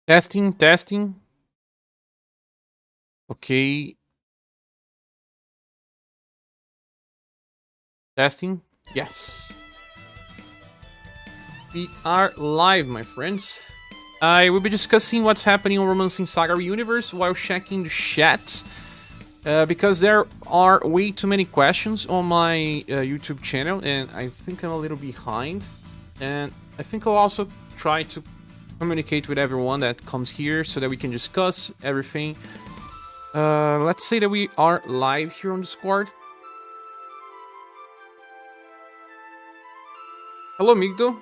Testing, testing. Okay, testing. Yes. We are live, my friends. I will be discussing what's happening on Romancing Saga Universe while checking the chat. Because there are way too many questions on my YouTube channel, and I think I'm a little behind. And I think I'll also try to communicate with everyone that comes here so that we can discuss everything. Let's say that we are live here on Discord. Hello, Migdo.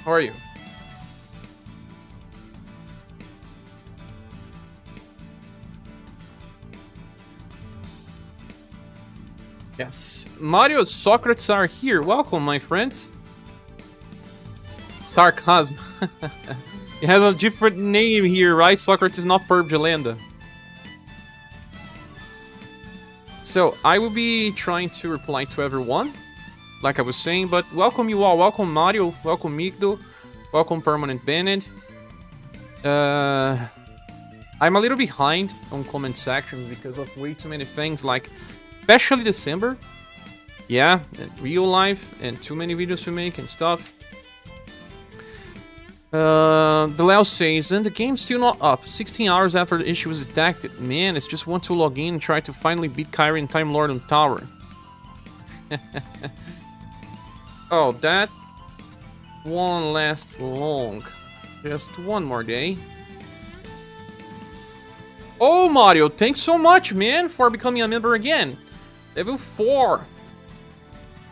How are you? Yes. Mario Socrates are here. Welcome, my friends. Sarcasm. It has a different name here, right? Socrates is not Perp de Lenda. So, I will be trying to reply to everyone, like I was saying, but welcome you all. Welcome Mario, welcome Migdo, welcome Permanent Bennett. I'm a little behind on comment sections because of way too many things, like especially December. Yeah, real life and too many videos to make and stuff. Bilal says, and the game's still not up. 16 hours after the issue was detected. Man, it's just want to log in and try to finally beat Kyrie and Time Lord on Tower. Oh, that won't last long. Just one more day. Oh, Mario, thanks so much, man, for becoming a member again. Level 4.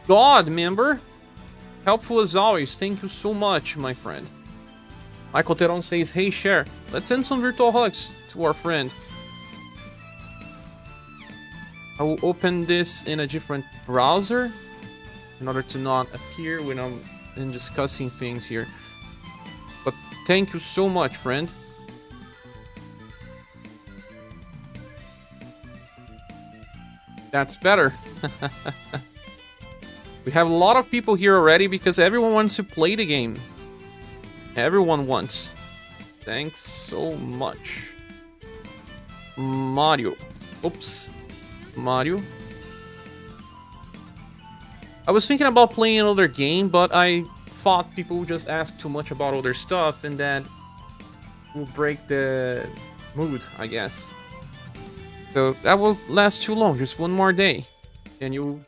God, member. Helpful as always. Thank you so much, my friend. Michael Teron says, hey, Cher, let's send some virtual hugs to our friend. I will open this in a different browser in order to not appear when I'm discussing things here. But thank you so much, friend. That's better. We have a lot of people here already because everyone wants to play the game. Everyone wants. Thanks so much. Mario. Oops. Mario. I was thinking about playing another game, but I thought people would just ask too much about other stuff and that will break the mood, I guess. So that will last too long, just one more day. And you'll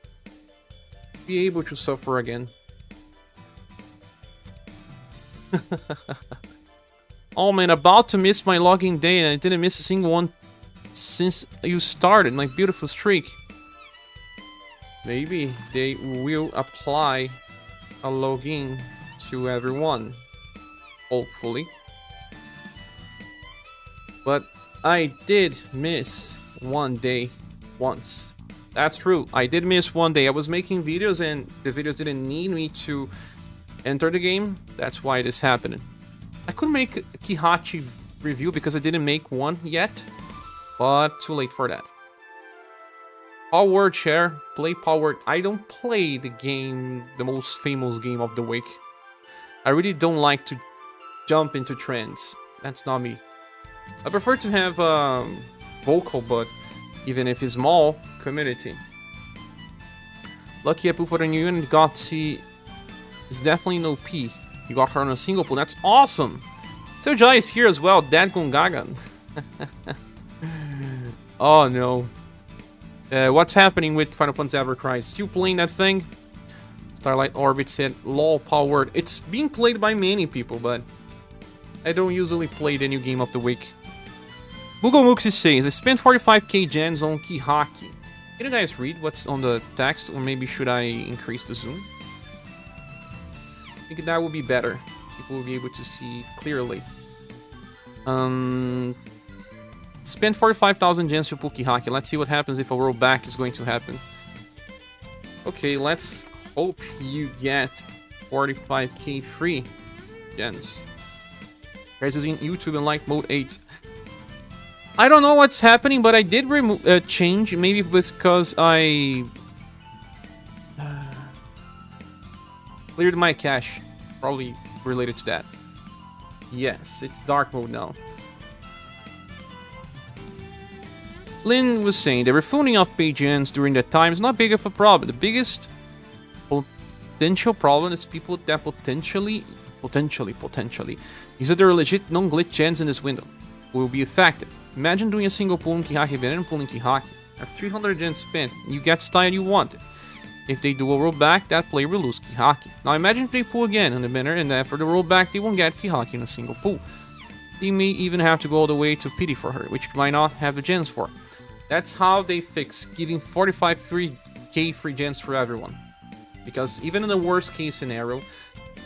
be able to suffer again. Oh man, about to miss my login day and I didn't miss a single one since you started my beautiful streak. Maybe they will apply a login to everyone. Hopefully. But I did miss one day once. That's true. I did miss one day. I was making videos and the videos didn't need me to enter the game. That's why this happened. I couldn't make a Kihachi review because I didn't make one yet. But too late for that. Power Word share. Play Power Word. I don't play the game, the most famous game of the week. I really don't like to jump into trends. That's not me. I prefer to have vocal, but even if it's small, community. Lucky Apu for the new unit got is definitely an OP. You got her on a single pool. That's awesome. So Jai is here as well. Dad Gungagan. Oh no. What's happening with Final Fantasy Evercry? Still playing that thing? Starlight Orbit said, lol, Power Word. It's being played by many people, but I don't usually play the new game of the week. Google Muxi says, I spent 45k gens on Kihachi. Can you guys read what's on the text, or maybe should I increase the zoom? I think that would be better. People will be able to see clearly. Spend 45,000 gens to pull Kihachi. Let's see what happens if a rollback is going to happen. Okay, let's hope you get 45k free. gens. Guys using YouTube in light mode 8. I don't know what's happening, but I did change. Maybe because I cleared my cache. Probably related to that. Yes, it's dark mode now. Lynn was saying the refunding of pay gens during that time is not big of a problem. The biggest potential problem is people that potentially use their legit non-glitch gens in this window will be affected. Imagine doing a single pull in Kihachi event and pulling Kihachi. That's 300 gens spent. You get style you wanted. If they do a rollback, that player will lose Kihachi. Now imagine if they pull again on the banner and after the rollback they won't get Kihachi in a single pull. They may even have to go all the way to pity for her, which might not have the gens for. That's how they fix giving 45 3k free gens for everyone. Because even in the worst case scenario,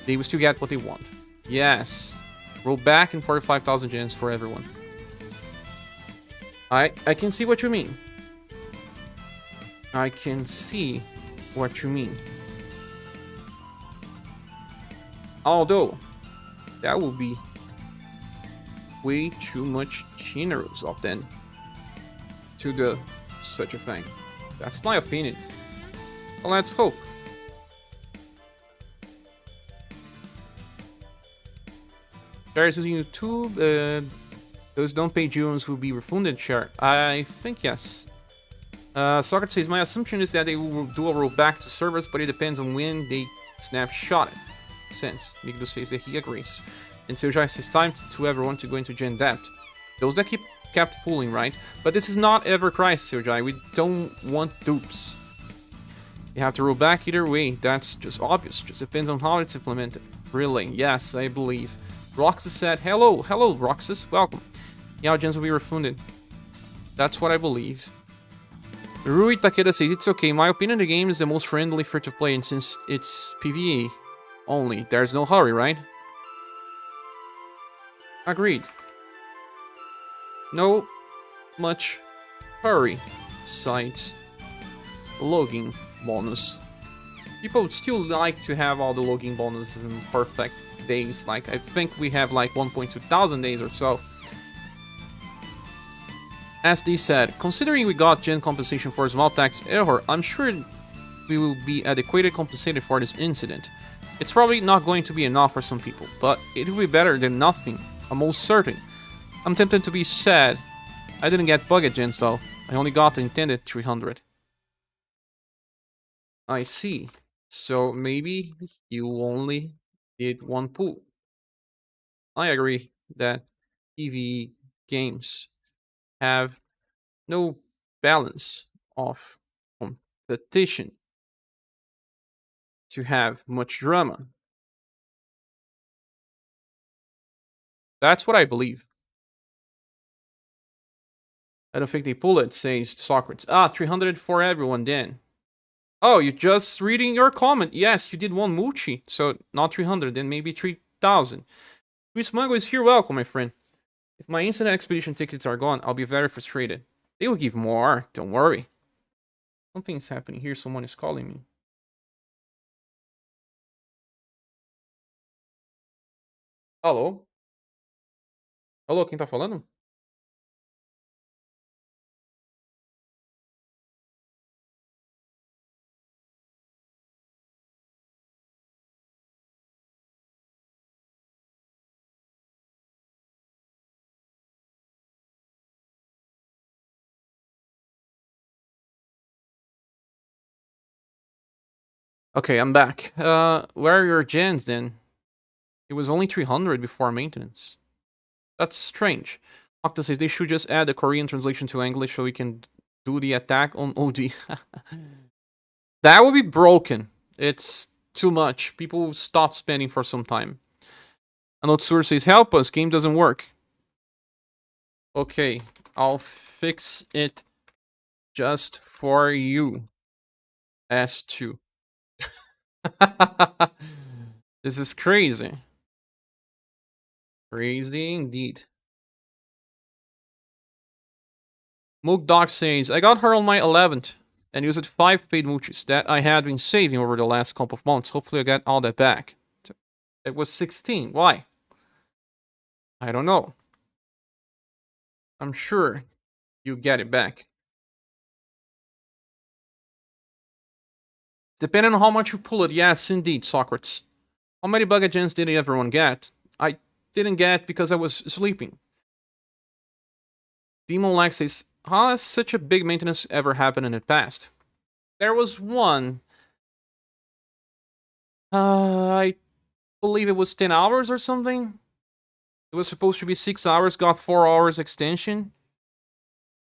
they will still get what they want. Yes, rollback and 45,000 gens for everyone. I can see what you mean. I can see what you mean. Although, that will be way too much generous of them to do such a thing. That's my opinion. Well, let's hope. Shares using YouTube, those don't pay dues will be refunded, share. I think yes. SaGa says, my assumption is that they will do a rollback to servers, but it depends on when they snapshot it. Sense. Migdo says that he agrees. And SaGa says, time to everyone to go into gen depth. Those that kept pulling, right? But this is not ever crisis, SaGa. We don't want dupes. You have to roll back either way. That's just obvious. Just depends on how it's implemented. Really? Yes, I believe. Roxas said, hello, Roxas, welcome. Yeah, gens will be refunded. That's what I believe. Rui Takeda says, it's okay. My opinion, the game is the most friendly free-to-play, and since it's PvE only, there's no hurry, right? Agreed. No much hurry, besides logging bonus. People would still like to have all the logging bonuses in perfect days. Like, I think we have like 1.2 thousand days or so. As they said, considering we got gen compensation for small tax error, I'm sure we will be adequately compensated for this incident. It's probably not going to be enough for some people, but it will be better than nothing, I'm most certain. I'm tempted to be sad. I didn't get bugged gens though. I only got the intended 300. I see. So maybe you only did one pull. I agree that PvE games have no balance of competition to have much drama. That's what I believe. I don't think they pull it, says Socrates. 300 for everyone then. Oh, you're just reading your comment. Yes, you did one Muchi, so not 300, then maybe 3,000. Luis Mango is here. Welcome, my friend. If my instant expedition tickets are gone, I'll be very frustrated. They will give more, don't worry. Something's happening here, someone is calling me. Alô? Alô, quem tá falando? Okay, I'm back. Where are your gens then? It was only 300 before maintenance. That's strange. Octa says they should just add the Korean translation to English so we can do the attack on OD. That would be broken. It's too much. People will stop spending for some time. Anotsur says, help us, game doesn't work. Okay, I'll fix it just for you. S2. This is crazy. Crazy indeed. Mookdog says, I got her on my 11th and used 5 paid mooches that I had been saving over the last couple of months. Hopefully I get all that back. It was 16. Why? I don't know. I'm sure you get it back. Depending on how much you pull it, yes, indeed, Socrates. How many buggy gens did everyone get? I didn't get because I was sleeping. Demon Lex says, how has such a big maintenance ever happened in the past? There was one. I believe it was 10 hours or something. It was supposed to be 6 hours, got 4 hours extension.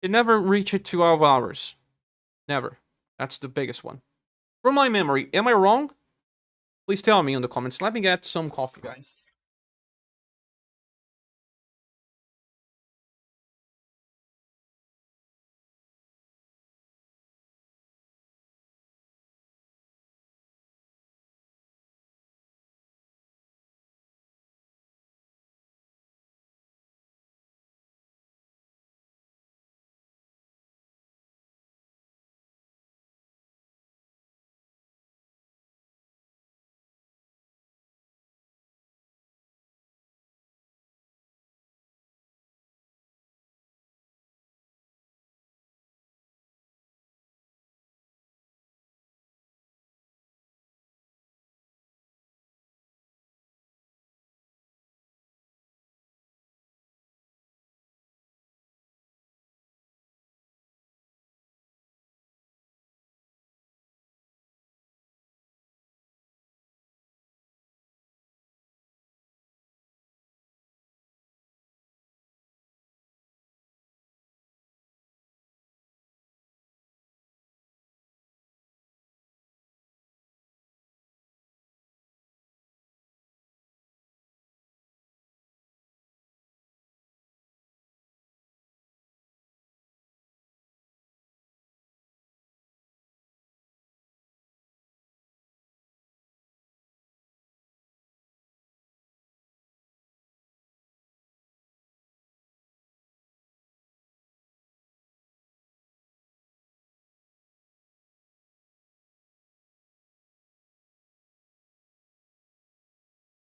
It never reached 12 hours. Never. That's the biggest one. From my memory, am I wrong? Please tell me in the comments. Let me get some coffee, guys.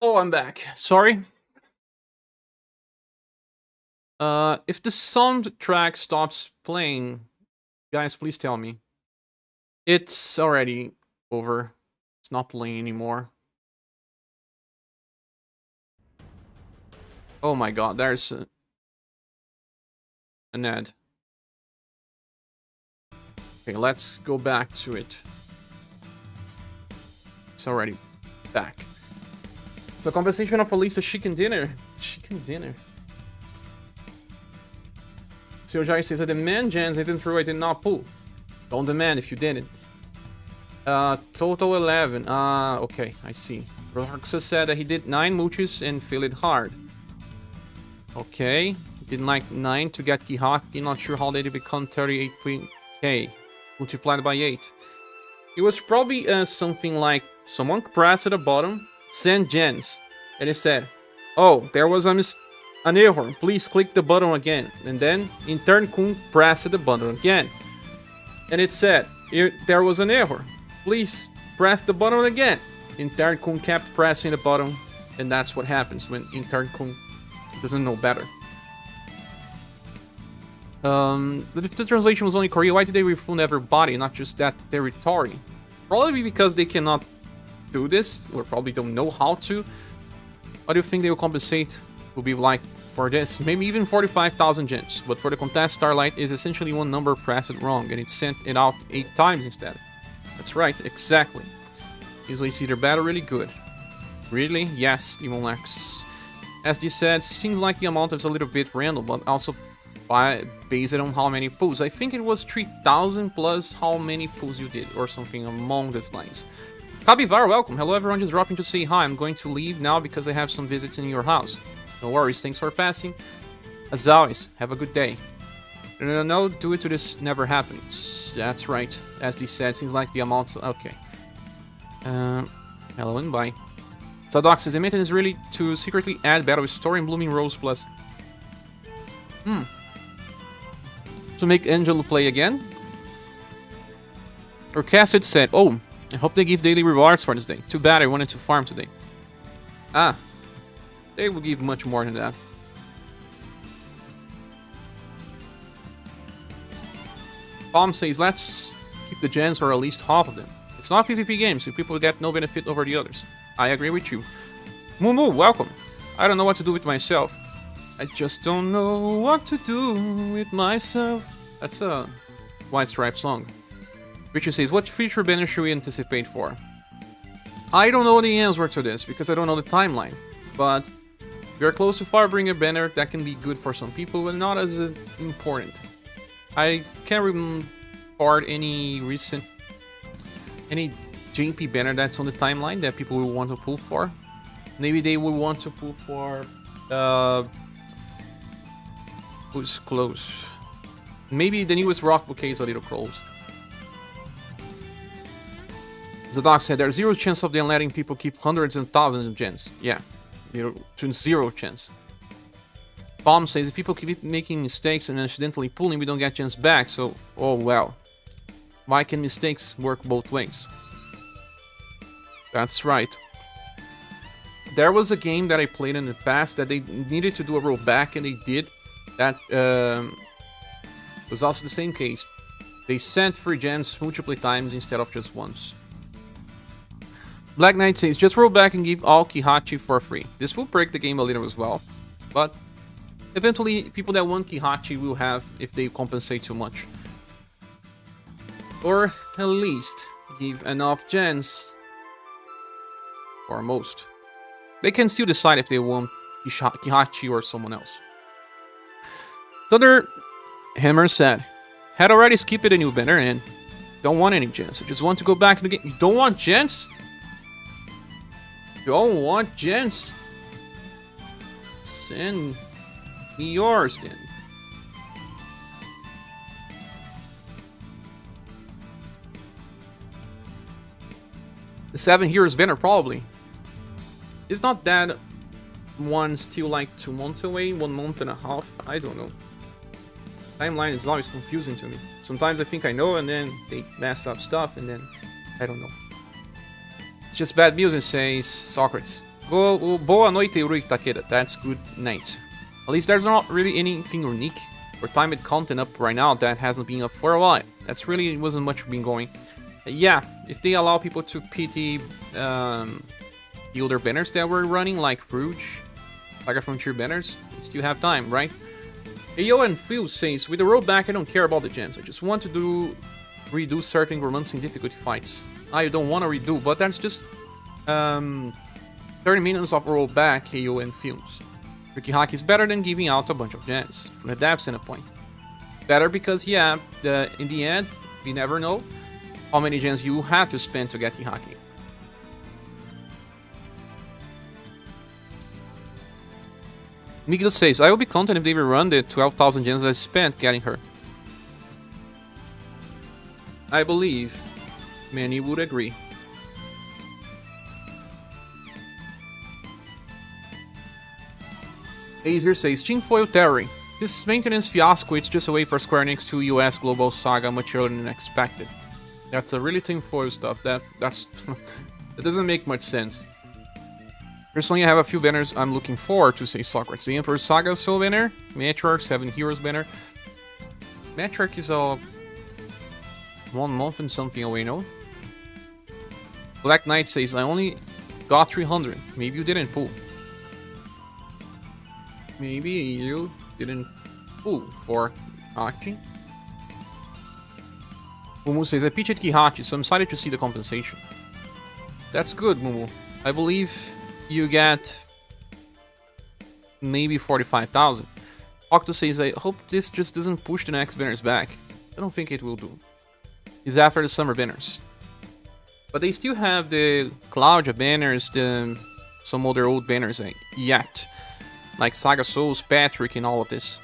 Oh, I'm back. Sorry. If the soundtrack stops playing, guys, please tell me. It's already over. It's not playing anymore. Oh my god, there's an ad. Okay, let's go back to it. It's already back. So compensation of Alisa chicken dinner. Chicken dinner. Seu Jai says, I demand gens even through I did not pull. Don't demand if you didn't. Total 11. Okay, I see. Roxa said that he did 9 mooches and feel it hard. Okay. He did like 9 to get Kihachi. Not sure how they did become 38k. Multiplied by 8. It was probably something like someone pressed at the bottom, send gens, and it said, oh, there was an error, please click the button again. And then intern Kun pressed the button again, and it said, there was an error, please press the button again. Intern Kun kept pressing the button, and that's what happens when intern Kun doesn't know better. The translation was only Korean. Why did they refund everybody, not just that territory? Probably because they cannot do this, or probably don't know how to. What do you think they will compensate? Will be like for this? Maybe even 45,000 gens. But for the contest, Starlight is essentially one number pressed wrong, and it sent it out 8 times instead. That's right, exactly. Usually it's either bad or really good. Really? Yes, Demon Lex. As they said, seems like the amount is a little bit random, but also based on how many pulls. I think it was 3,000 plus how many pulls you did, or something along those lines. Capivara, welcome. Hello everyone, just dropping to say hi. I'm going to leave now because I have some visits in your house. No worries, thanks for passing. As always, have a good day. No, do it to this never happens. That's right. As they said, seems like the amount... Okay. Hello and bye. Sadox says, the maintenance is really to secretly add Battle Story and Blooming Rose Plus. To make Angelo play again? Or Cassidy said, oh, I hope they give daily rewards for this day. Too bad I wanted to farm today. Ah, they will give much more than that. Palm says, let's keep the gens or at least half of them. It's not a PvP game, so people get no benefit over the others. I agree with you. Moo, welcome. I don't know what to do with myself. I just don't know what to do with myself. That's a White Stripe song. Richard says, what future banner should we anticipate for? I don't know the answer to this because I don't know the timeline. But we are close to Firebringer banner that can be good for some people, but not as important. I can't report any recent, any JP banner that's on the timeline that people will want to pull for. Maybe they will want to pull for who's close. Maybe the newest rock bouquet is a little close. The doc said there's zero chance of them letting people keep hundreds and thousands of gens. Yeah, zero chance. Bomb says if people keep making mistakes and accidentally pulling, we don't get gens back. So, oh well. Why can mistakes work both ways? That's right. There was a game that I played in the past that they needed to do a rollback, and they did. That was also the same case. They sent free gems multiple times instead of just once. Black Knight says, just roll back and give all Kihachi for free. This will break the game a little as well, but eventually people that want Kihachi will have if they compensate too much. Or at least give enough gens for most. They can still decide if they want Kihachi or someone else. Thunder Hammer said, had already skipped a new banner and don't want any gens. I just want to go back in the game. You don't want gens? Don't want gens? Send me yours then. The 7 Heroes banner probably. It's not that one still like 2 months away, 1 month and a half. I don't know. Timeline is always confusing to me. Sometimes I think I know and then they mess up stuff and then I don't know. It's just bad news and says Socrates. Boa noite, Rui Takeda. That's good night. At least there's not really anything unique or timed content up right now that hasn't been up for a while. That's really wasn't much been going. Yeah, if they allow people to PT the older banners that were running, like Rouge, like a Frontier banners, they still have time, right? Ayo and Phil says, with the rollback, I don't care about the gems. I just want to redo certain romancing difficulty fights. I don't want to redo, but that's just 30 minutes of rollback, Ayo and Films. Kihachi is better than giving out a bunch of gens, from a dev standpoint. Better because, yeah, in the end, we never know how many gens you have to spend to get Kihachi. Miguel says, I will be content if they rerun the 12,000 gens I spent getting her. I believe many would agree. Azer says, Tinfoil Terry. This maintenance fiasco is just a way for Square Enix to US global SaGa much earlier than expected. That's a really tinfoil stuff. That's that doesn't make much sense. Personally, I have a few banners I'm looking forward to, say Socrates. The Emperor Saga Soul banner, Matriarch 7 Heroes banner. Matriarch is a 1 month and something away, no? Black Knight says, I only got 300. Maybe you didn't pull. Maybe you didn't pull for Kihachi. Mumu says, I pitched Kihachi, so I'm excited to see the compensation. That's good, Mumu. I believe you get maybe 45,000. Octo says, I hope this just doesn't push the next banners back. I don't think it will do. It's after the summer banners. But they still have the Claudia banners, some other old banners yet. Like Saga Souls, Patrick, and all of this.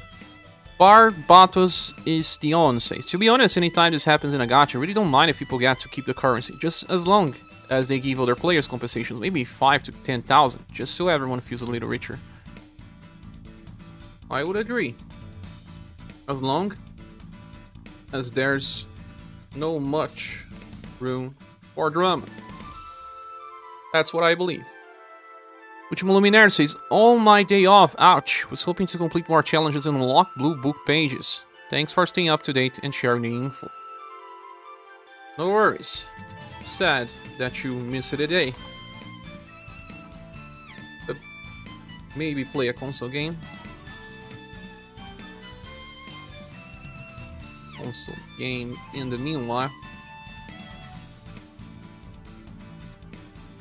Barbatos is the on says, to be honest, anytime this happens in a gacha, I really don't mind if people get to keep the currency. Just as long as they give other players compensations, maybe 5 to 10,000, just so everyone feels a little richer. I would agree. As long as there's no much room for drama. That's what I believe. Ultimo Luminaire says, all my day off, ouch. Was hoping to complete more challenges and unlock blue book pages. Thanks for staying up to date and sharing the info. No worries. Sad that you missed a day. But maybe play a console game. Console game in the meanwhile.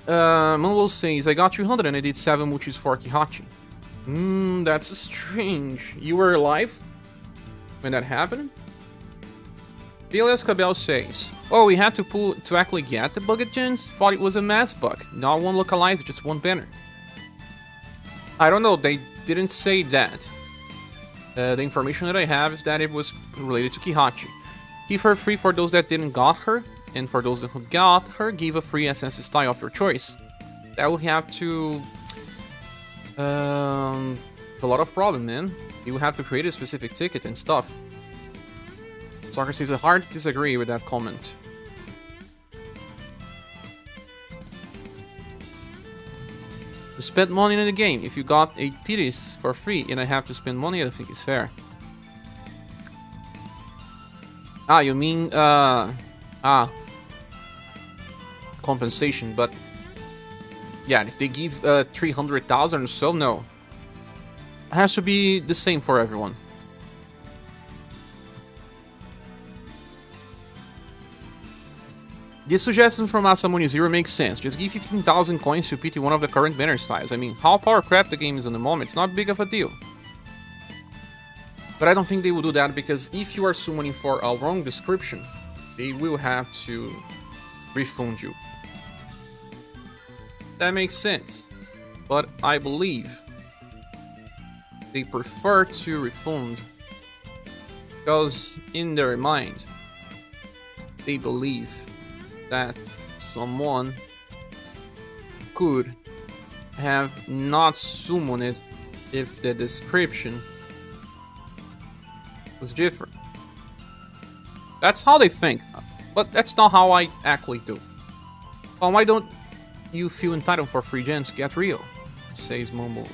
Monlo says, I got 300 and I did 7 multis for Kihachi. That's strange. You were alive when that happened? BLS Cabell says, oh, we had to actually get the bugged gens? Thought it was a mass bug. Not one localizer, just one banner. I don't know, they didn't say that. The information that I have is that it was related to Kihachi. Give her free for those that didn't got her, and for those who got her, give a free essence style of your choice. That would have to... a lot of problem, man. You would have to create a specific ticket and stuff. Soccer says, it's hard to disagree with that comment. You spent money in the game. If you got 8 pities for free and I have to spend money, I don't think it's fair. Ah, you mean, compensation, but yeah, if they give 300,000 or so, no. It has to be the same for everyone. This suggestion from Asamuni0 makes sense. Just give 15,000 coins to pity one of the current banner styles. I mean, how power crap the game is in the moment, it's not big of a deal. But I don't think they will do that, because if you are summoning for a wrong description, they will have to refund you. That makes sense. But I believe they prefer to refund because in their mind they believe that someone could have not summoned it if the description was different. That's how they think, but that's not how I actually do. Well, why don't you feel entitled for free gens? Get real, says Mumbles.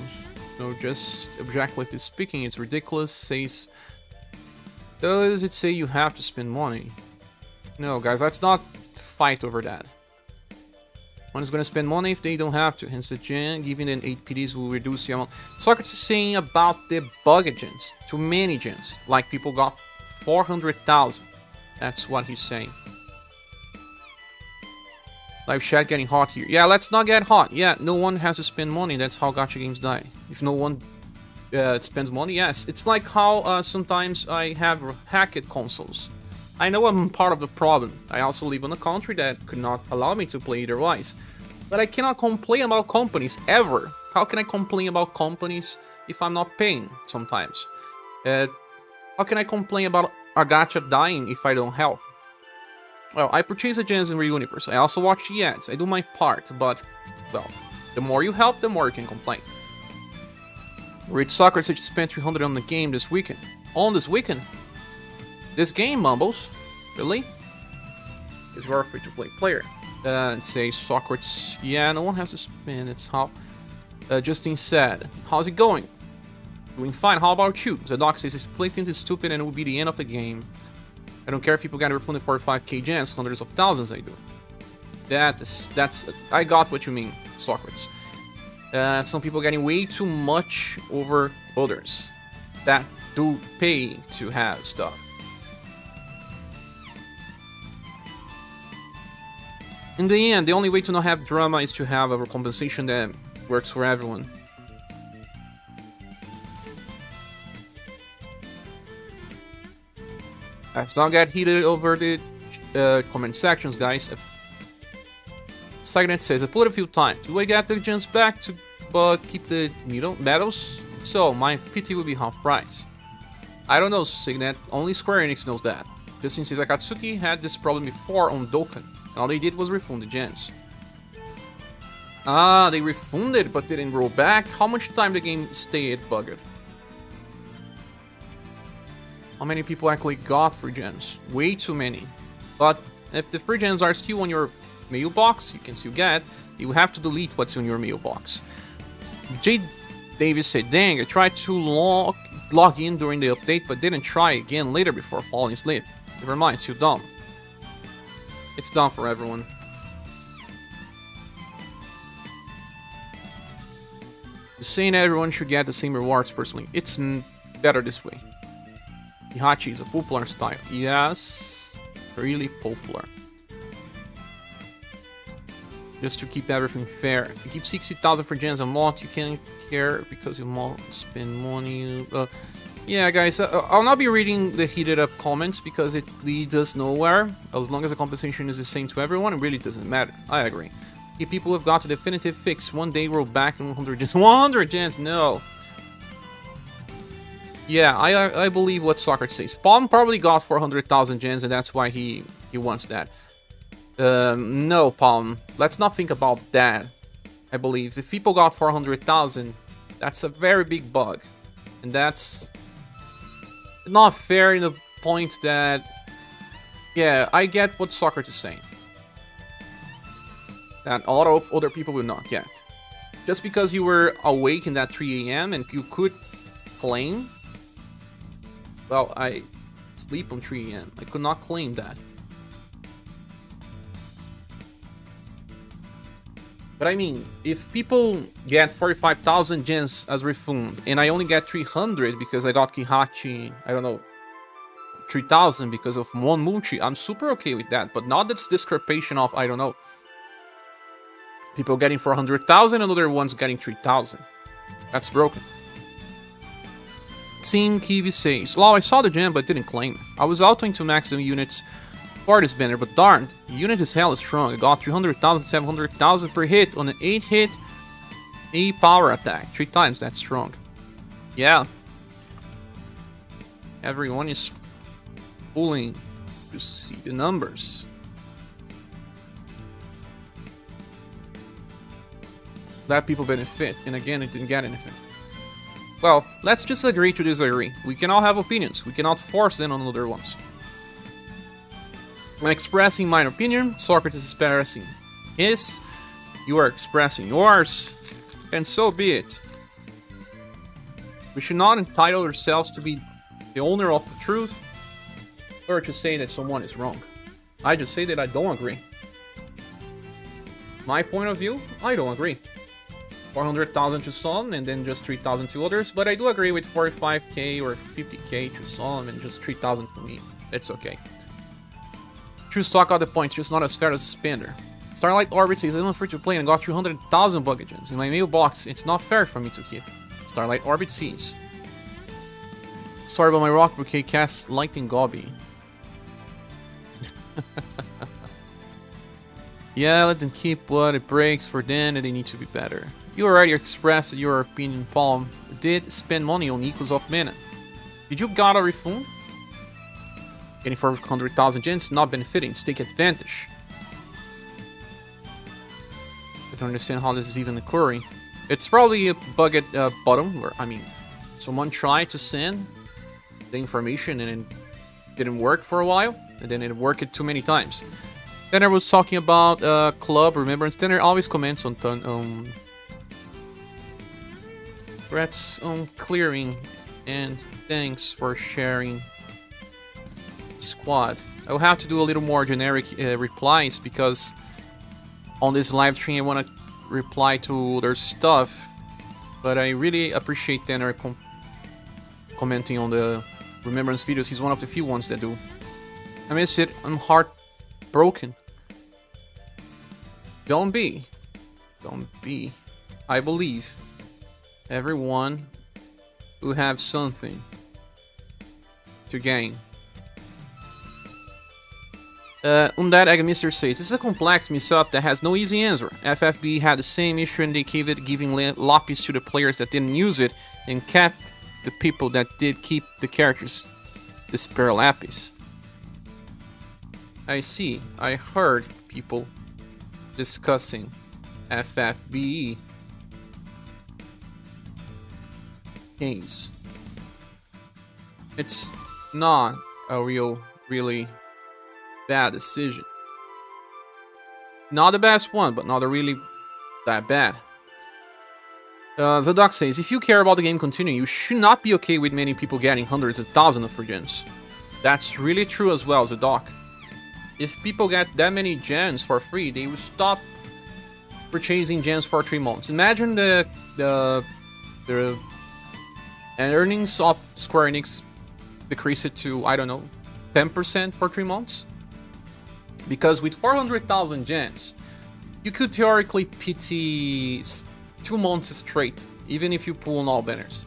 No, just objectively speaking, it's ridiculous, says... Does it say you have to spend money? No, guys, let's not fight over that. One is gonna spend money if they don't have to, hence the gen, giving them 8 PDs will reduce the amount. Socrates is saying about the bug gens, too many gens, like people got 400,000. That's what he's saying. Live chat getting hot here. Yeah, let's not get hot. Yeah, no one has to spend money. That's how gacha games die. If no one spends money, yes. It's like how sometimes I have hacked consoles. I know I'm part of the problem. I also live in a country that could not allow me to play otherwise. But I cannot complain about companies, ever. How can I complain about companies if I'm not paying sometimes? How can I complain about a gacha dying if I don't help? Well, I purchase the gens in UniverSe. I also watch the ads. I do my part, but, well, the more you help, the more you can complain. Rich Soccer said you spent 300 on the game this weekend. On this weekend? This game, Mumbles? Really? Because you are a free-to-play player. And say Socrates. Yeah, no one has to spend. It's how... Justin said, how's it going? Doing fine. How about you? The doc says splitting is stupid and it will be the end of the game. I don't care if people get refunded 45k gens, hundreds of thousands I do. That's... I got what you mean, Socrates. Some people getting way too much over others that do pay to have stuff. In the end, the only way to not have drama is to have a compensation that works for everyone. Let's not get heated over the comment sections, guys. Signet says, I put it a few times. Do I get the gens back to keep the medals? So, my PT will be half price. I don't know, Signet. Only Square Enix knows that. Justin says, Akatsuki had this problem before on Dokkan. All they did was refund the gens. Ah, they refunded but didn't roll back? How much time the game stayed bugged? How many people actually got free gens? Way too many. But if the free gens are still on your mailbox, you can still get, you have to delete what's in your mailbox. J. Davis said, dang, I tried to log in during the update, but didn't try again later before falling asleep. Never mind, still dumb. It's dumb for everyone. Saying everyone should get the same rewards personally. It's better this way. Kihachi is a popular style. Yes, really popular. Just to keep everything fair. You keep 60,000 for gens a month. You can't care because you won't spend money. Yeah, guys, I'll not be reading the heated up comments because it leads us nowhere. As long as the compensation is the same to everyone, it really doesn't matter. I agree. If people have got a definitive fix, one day roll back in 100 gens. 100 gens, no. Yeah, I believe what Socrates says. Palm probably got 400,000 gens, and that's why he wants that. No, Palm. Let's not think about that. I believe if people got 400,000, that's a very big bug, and that's not fair in the point that, yeah, I get what Socrates is saying. That a lot of other people will not get. Just because you were awake in that 3 AM and you could claim. Well, I sleep on 3 AM. I could not claim that. But I mean, if people get 45,000 gens as refund, and I only get 300 because I got Kihachi, I don't know, 3,000 because of one multi, I'm super okay with that. But not this discrepancy of, I don't know, people getting 400,000 and other ones getting 3,000. That's broken. Team Kiwi says, well, I saw the gem but didn't claim it. I was autoing to maximum units for this banner, but darned, the unit is hella strong. I got 300,000, 700,000 per hit on an 8-hit A power attack. 3 times that strong. Yeah. Everyone is pulling to see the numbers. Let people benefit, and again, it didn't get anything. Well, let's just agree to disagree. We can all have opinions. We cannot force them on other ones. I'm expressing my opinion. Socrates is expressing his. You are expressing yours. And so be it. We should not entitle ourselves to be the owner of the truth or to say that someone is wrong. I just say that I don't agree. My point of view, I don't agree. 400,000 to some and then just 3,000 to others, but I do agree with 45k or 50k to some and just 3,000 for me. It's okay. True stock got the points, just not as fair as a spender. Starlight Orbit says, I'm free to play and got 300,000 buggages. In my mailbox, it's not fair for me to keep. Starlight Orbit sees. Sorry about my rock bouquet cast lightning gobby. Yeah, let them keep what it breaks for then and they need to be better. You already expressed your opinion, Palm. Did spend money on equals of mana. Did you got a refund? Getting 400,000 gens, not benefiting, take advantage. I don't understand how this is even occurring. It's probably a bug at bottom, where, I mean, someone tried to send the information and it didn't work for a while, and then it worked too many times. Then I was talking about Club Remembrance. Tanner always comments on congrats on clearing, and thanks for sharing. Squad. I will have to do a little more generic replies because on this live stream I want to reply to their stuff, but I really appreciate Tanner commenting on the Remembrance videos. He's one of the few ones that do. I miss it. I'm heartbroken. Don't be. I believe everyone will have something to gain. Undead Egg says, this is a complex mix-up that has no easy answer. FFB had the same issue and they kept giving lapis to the players that didn't use it and kept the people that did keep the characters the spare lapis. I see. I heard people discussing FFBE games. It's not a really bad decision. Not the best one, but not a really that bad. The doc says, if you care about the game continuing, you should not be okay with many people getting hundreds of thousands of free gens. That's really true as well, Zadok. If people get that many gens for free, they will stop purchasing gens for 3 months. Imagine the earnings of Square Enix decrease it to, I don't know, 10% for 3 months. Because with 400,000 gens, you could theoretically pity 2 months straight, even if you pull on all banners.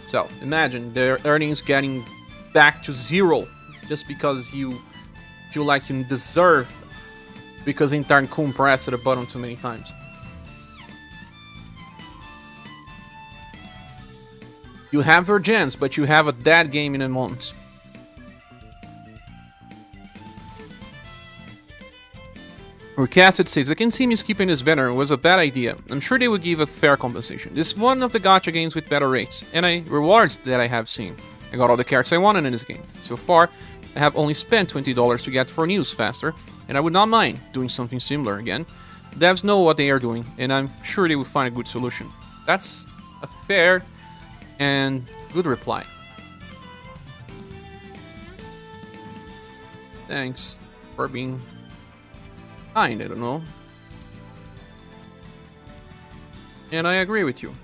So imagine their earnings getting back to 0 just because you feel like you deserve, because intern Kun pressed the button too many times. You have your gens, but you have a dead game in a month. Orcasted says, I can see me skipping this banner was a bad idea. I'm sure they would give a fair compensation. This is one of the gacha games with better rates, and rewards that I have seen. I got all the characters I wanted in this game. So far, I have only spent $20 to get 4 news faster, and I would not mind doing something similar again. Devs know what they are doing, and I'm sure they will find a good solution. That's a fair and good reply. Thanks for being kind, I don't know. And I agree with you.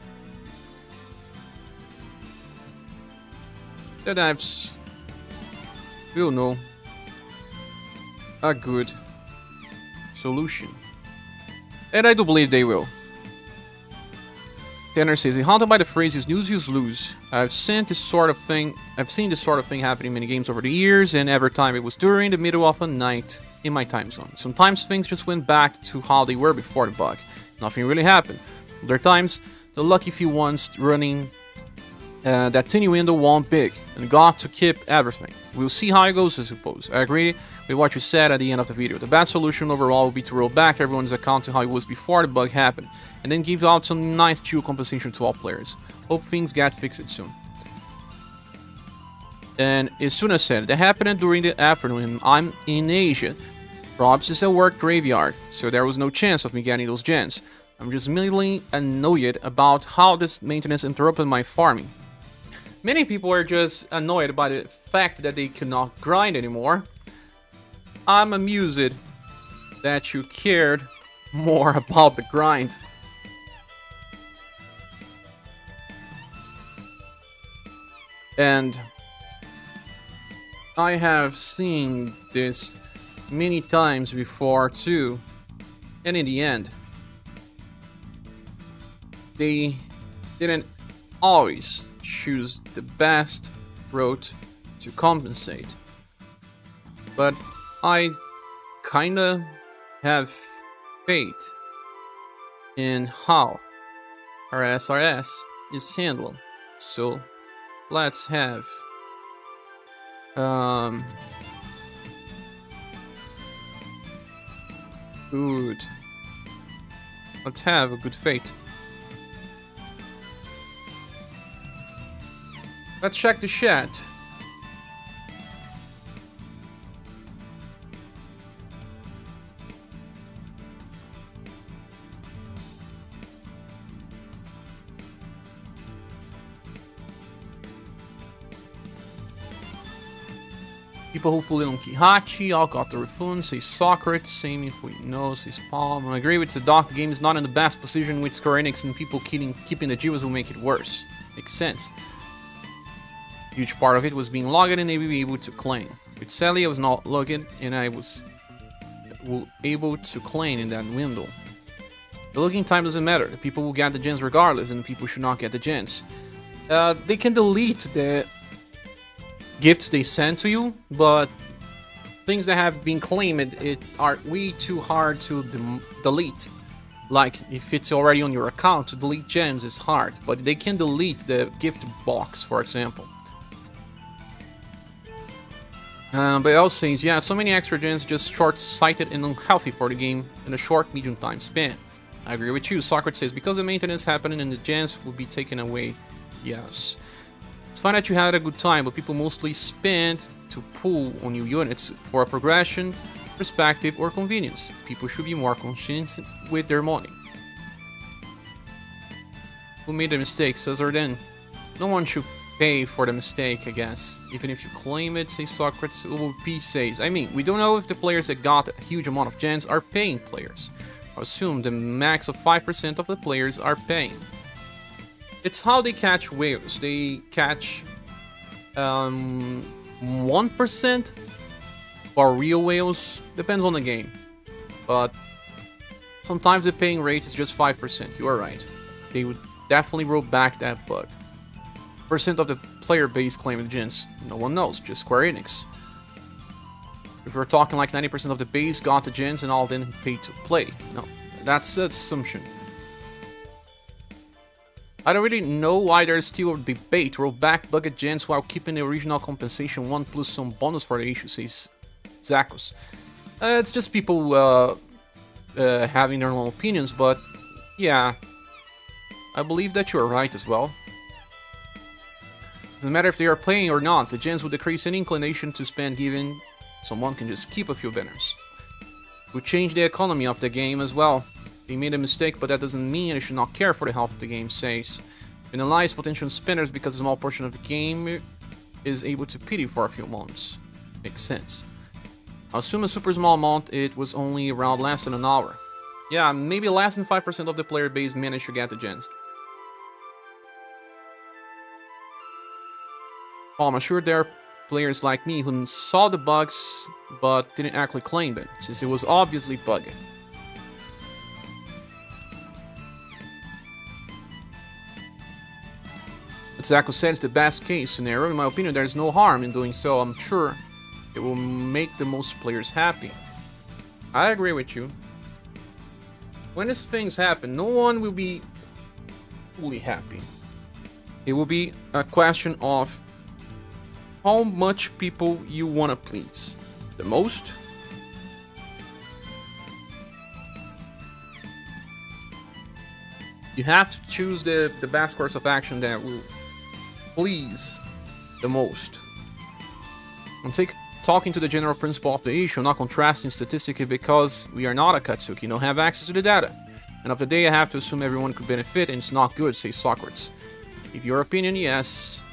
The devs will know a good solution. And I do believe they will. Tanner says, haunted by the phrase "use news, use lose." I've seen this sort of thing happen in many games over the years, and every time it was during the middle of a night in my time zone. Sometimes things just went back to how they were before the bug. Nothing really happened. Other times, the lucky few ones running that tiny window won big and got to keep everything. We'll see how it goes, I suppose. I agree with what you said at the end of the video. The best solution overall would be to roll back everyone's account to how it was before the bug happened, and then give out some nice chill compensation to all players. Hope things get fixed soon. And as soon as said, that happened during the afternoon. I'm in Asia. Probs is a work graveyard, so there was no chance of me getting those gens. I'm just mainly annoyed about how this maintenance interrupted my farming. Many people are just annoyed by the fact that they cannot grind anymore. I'm amused that you cared more about the grind. And I have seen this many times before too, and in the end, they didn't always choose the best route to compensate. But I kinda have faith in how our SRS is handled. So let's have good. Let's have a good fate. Let's check the chat. People who pull in on Kihachi, all got the refund, say Socrates, same if we know, says Palm. I agree with Zadok, the game is not in the best position with Square Enix, and people keeping the Jivas will make it worse. Makes sense. Huge part of it was being logged and maybe able to claim. With Sally, I was not logged and I was able to claim in that window. The logging time doesn't matter. The people will get the gens regardless, and the people should not get the gens. They can delete the gifts they send to you, but things that have been claimed are way too hard to delete. Like, if it's already on your account, to delete gems is hard, but they can delete the gift box, for example. But it also says, yeah, so many extra gens just short-sighted and unhealthy for the game in a short, medium time span. I agree with you. Socrates says, because the maintenance happening and the gens will be taken away. Yes. It's fine that you had a good time, but people mostly spend to pull on new units for a progression, perspective, or convenience. People should be more conscious with their money. who made the mistakes, other than no one should pay for the mistake, I guess. Even if you claim it, says Socrates, OP says. I mean, we don't know if the players that got a huge amount of gens are paying players. I assume the max of 5% of the players are paying. It's how they catch whales. They catch 1% for real whales. Depends on the game. But sometimes the paying rate is just 5%. You are right. They would definitely roll back that bug. Percent of the player base claiming gens. No one knows, just Square Enix. If we're talking like 90% of the base got the gens and all then paid to play. No, that's an assumption. I don't really know why there's still a debate. Roll back bugged gens while keeping the original compensation 1 plus some bonus for the issue, says Zakos. It's just people having their own opinions, but yeah, I believe that you're right as well. Doesn't matter if they are playing or not, the gens will decrease any inclination to spend given someone can just keep a few banners. It would change the economy of the game as well. They made a mistake, but that doesn't mean they should not care for the health of the game, says. Penalize potential spenders because a small portion of the game is able to pity for a few months. Makes sense. I assume a super small amount, it was only around less than an hour. Yeah, maybe less than 5% of the player base managed to get the gens. I'm sure there are players like me who saw the bugs but didn't actually claim it, since it was obviously bugged. But Zako said it's the best case scenario. In my opinion, there's no harm in doing so. I'm sure it will make the most players happy. I agree with you. When these things happen, no one will be fully happy. It will be a question of how much people you want to please. The most? You have to choose the best course of action that will please the most. I'm talking to the general principle of the issue, not contrasting statistically because we are not a Katsuki, don't have access to the data. End of the day, I have to assume everyone could benefit and it's not good, says Socrates. If your opinion, yes,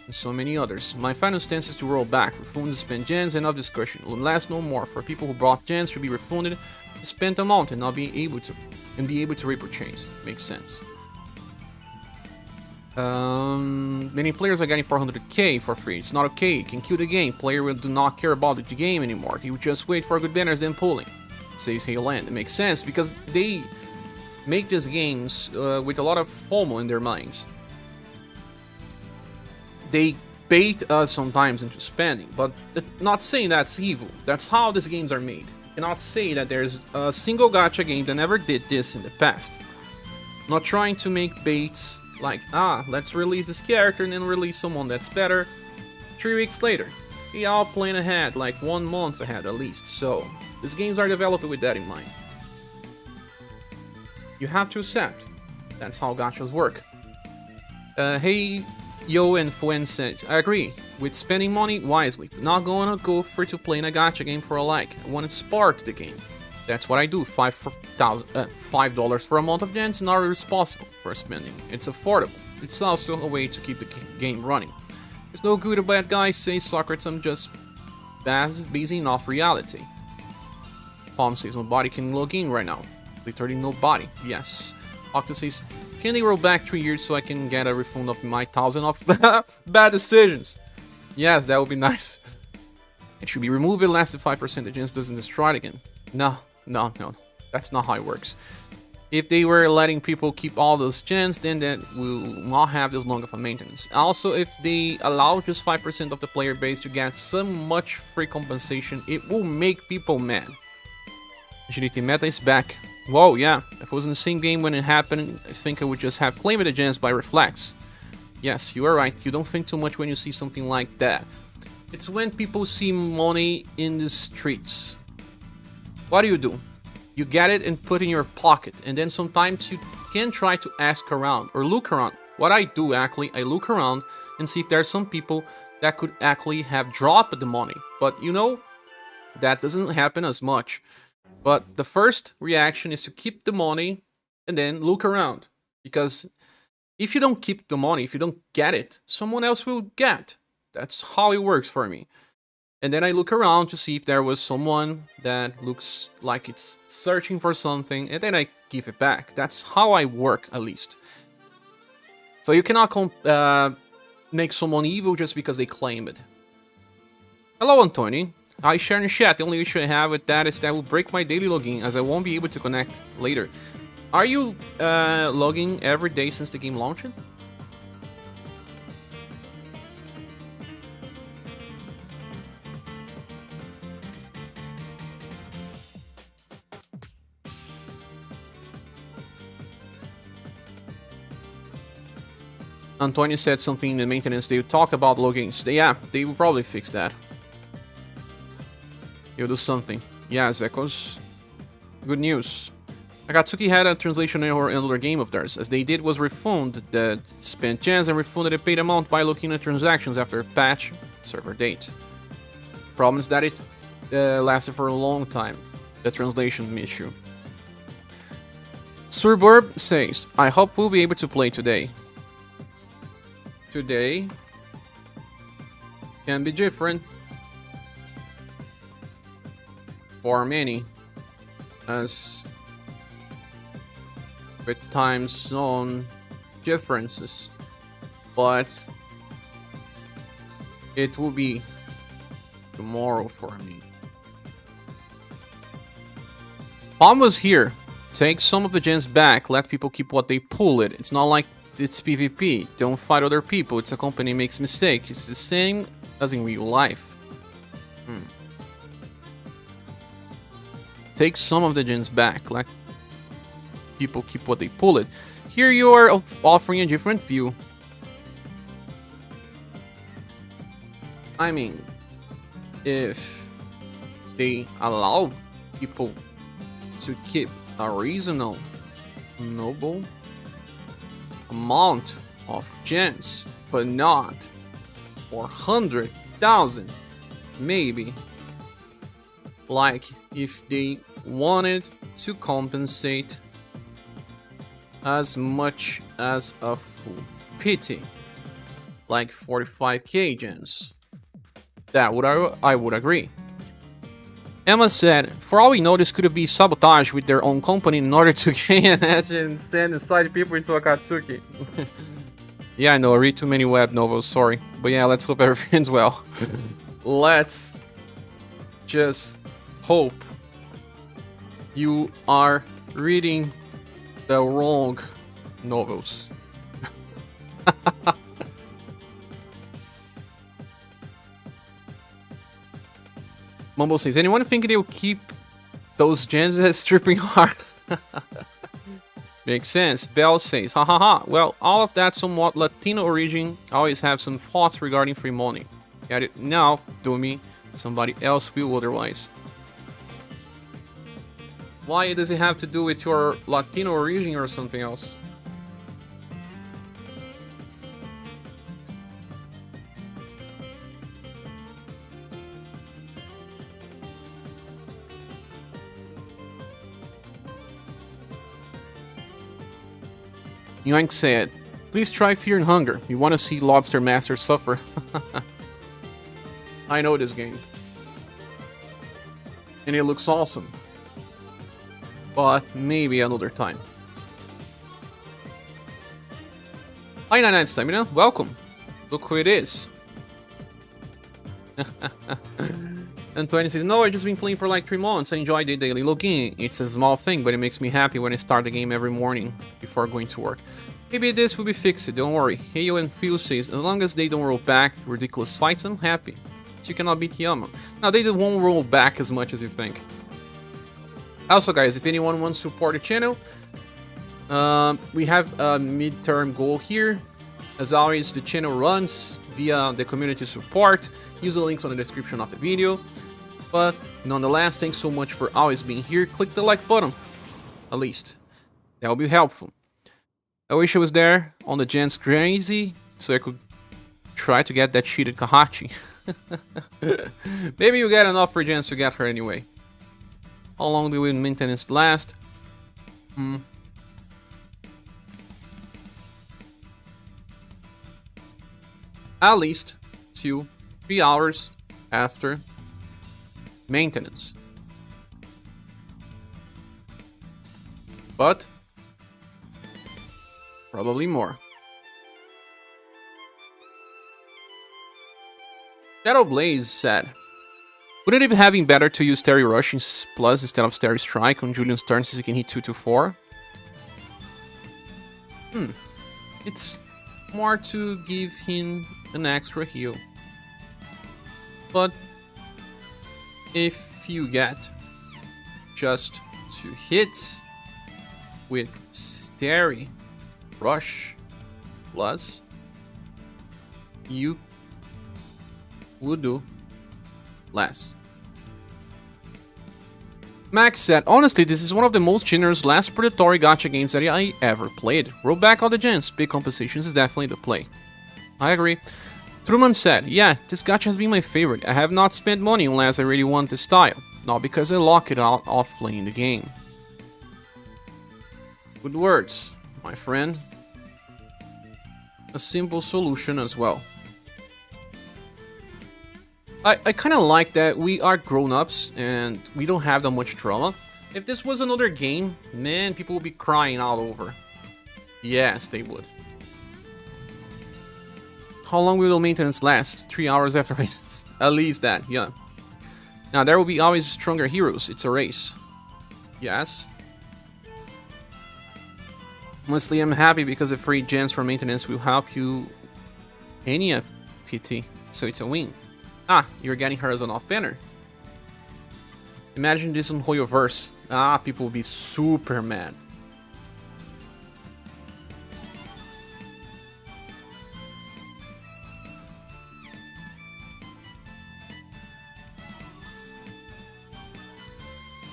and so many others. My final stance is to roll back, refund the spent gens and of discussion. Will last no more. For people who brought gens should be refunded the spent amount and not be able to repurchase. Makes sense. Many players are getting 400k for free. It's not okay. It can kill the game. Player will do not care about the game anymore. He will just wait for good banners then pulling. Says Heyland. It makes sense because they make these games with a lot of FOMO in their minds. They bait us sometimes into spending, but not saying that's evil. That's how these games are made. You cannot say that there's a single gacha game that never did this in the past. Not trying to make baits like, let's release this character and then release someone that's better 3 weeks later. They all plan ahead, like 1 month ahead at least, so these games are developed with that in mind. You have to accept. That's how gachas work. Hey, Yo and Fuen says, I agree with spending money wisely, but not gonna go free to play in a gacha game for a like. I want to spark the game. That's what I do. $5 for a month of gens, not responsible for spending. It's affordable. It's also a way to keep the game running. There's no good or bad guy, says Socrates. I'm just basing off reality. Palm says nobody can log in right now. Literally nobody. Yes. Octa says, can they roll back 3 years so I can get a refund of my 1,000 of bad decisions? Yes, that would be nice. It should be removed unless the 5% the gens doesn't destroy it again. No. That's not how it works. If they were letting people keep all those gens, then that will not have this long of a maintenance. Also, if they allow just 5% of the player base to get so much free compensation, it will make people mad. GDT meta is back. Whoa, yeah. If it was in the same game when it happened, I think I would just have claimed the gens by reflex. Yes, you are right. You don't think too much when you see something like that. It's when people see money in the streets. What do? You get it and put it in your pocket, and then sometimes you can try to ask around or look around. What I do actually, I look around and see if there are some people that could actually have dropped the money. But you know, that doesn't happen as much. But the first reaction is to keep the money and then look around. Because If you don't keep the money, if you don't get it, someone else will get. That's how it works for me. And then I look around to see if there was someone that looks like it's searching for something, and then I give it back. That's how I work, at least. So you cannot make someone evil just because they claim it. Hello, Antoni. I share in chat. The only issue I have with that is that will break my daily login, as I won't be able to connect later. Are you logging every day since the game launched? Antonio said something in the maintenance. They talk about logins. Yeah, they will probably fix that. You'll do something. Yeah, Zekos. Good news. Akatsuki had a translation error in another game of theirs. As they did was refund that spent gens and refunded a paid amount by looking at transactions after patch server date. Problem is that it lasted for a long time. The translation issue. ScherBR says, I hope we'll be able to play today. Today can be different for many, as with time zone differences, but it will be tomorrow for me. Palm was here. Take some of the gens back, let people keep what they pull it. It's not like it's PvP. Don't fight other people. It's a company makes mistakes. It's the same as in real life. Take some of the gens back. Let people keep what they pull it. Here you are offering a different view. I mean, if they allow people to keep a reasonable amount of gens, but not 400,000, maybe. Like if they wanted to compensate as much as a full pity, like 45k gens. That would I would agree. Emma said, for all we know, this could be sabotage with their own company in order to gain an edge and send inside people into Akatsuki. Yeah, I know, I read too many web novels, sorry. But yeah, let's hope everything's well. Let's just hope you are reading the wrong novels. Mumble says, anyone think they'll keep those gens as stripping hard? Makes sense. Bell says, ha ha ha. Well, all of that somewhat Latino origin always have some thoughts regarding free money. Get it now, do me. Somebody else will otherwise. Why does it have to do with your Latino origin or something else? Yoink said, please try Fear and Hunger. You want to see Lobster Master suffer. I know this game. And it looks awesome. But maybe another time. Hi, 99 Stamina. Welcome. Look who it is. And 20 says, no, I've just been playing for like 3 months. I enjoy the daily login. It's a small thing, but it makes me happy when I start the game every morning before going to work. Maybe this will be fixed, don't worry. Heyo and Phil says, as long as they don't roll back ridiculous fights, I'm happy. But you cannot beat Yama. Now, they won't roll back as much as you think. Also, guys, if anyone wants to support the channel, we have a midterm goal here. As always, the channel runs via the community support. Use the links on the description of the video. But nonetheless, thanks so much for always being here. Click the like button, at least. That will be helpful. I wish I was there on the gens crazy, so I could try to get that cheated Kihachi. Maybe you get enough for gens to get her anyway. How long will maintenance last? at least 2-3 hours after maintenance. But probably more. Shadow Blaze said, wouldn't it have been better to use Terry Rush plus instead of Terry Strike on Julian's turn since he can hit 2-4? It's more to give him an extra heal. But if you get just 2 hits with Terry Rush plus, you would do less. Max said, honestly, this is one of the most generous, less predatory gacha games that I ever played. Roll back all the gens, big compensations is definitely the play. I agree. Truman said, yeah, this gacha has been my favorite. I have not spent money unless I really want this style, not because I lock it out off playing the game. Good words, my friend. A simple solution as well. I kind of like that we are grown-ups and we don't have that much drama. If this was another game, man, people would be crying all over. Yes, they would. How long will maintenance last? 3 hours after maintenance. At least that, yeah. Now, there will be always stronger heroes. It's a race. Yes. Honestly, I'm happy because the free gens for maintenance will help you any PT, so it's a win. Ah, you're getting her as an off-banner. Imagine this on UniverSe. Ah, people will be super mad.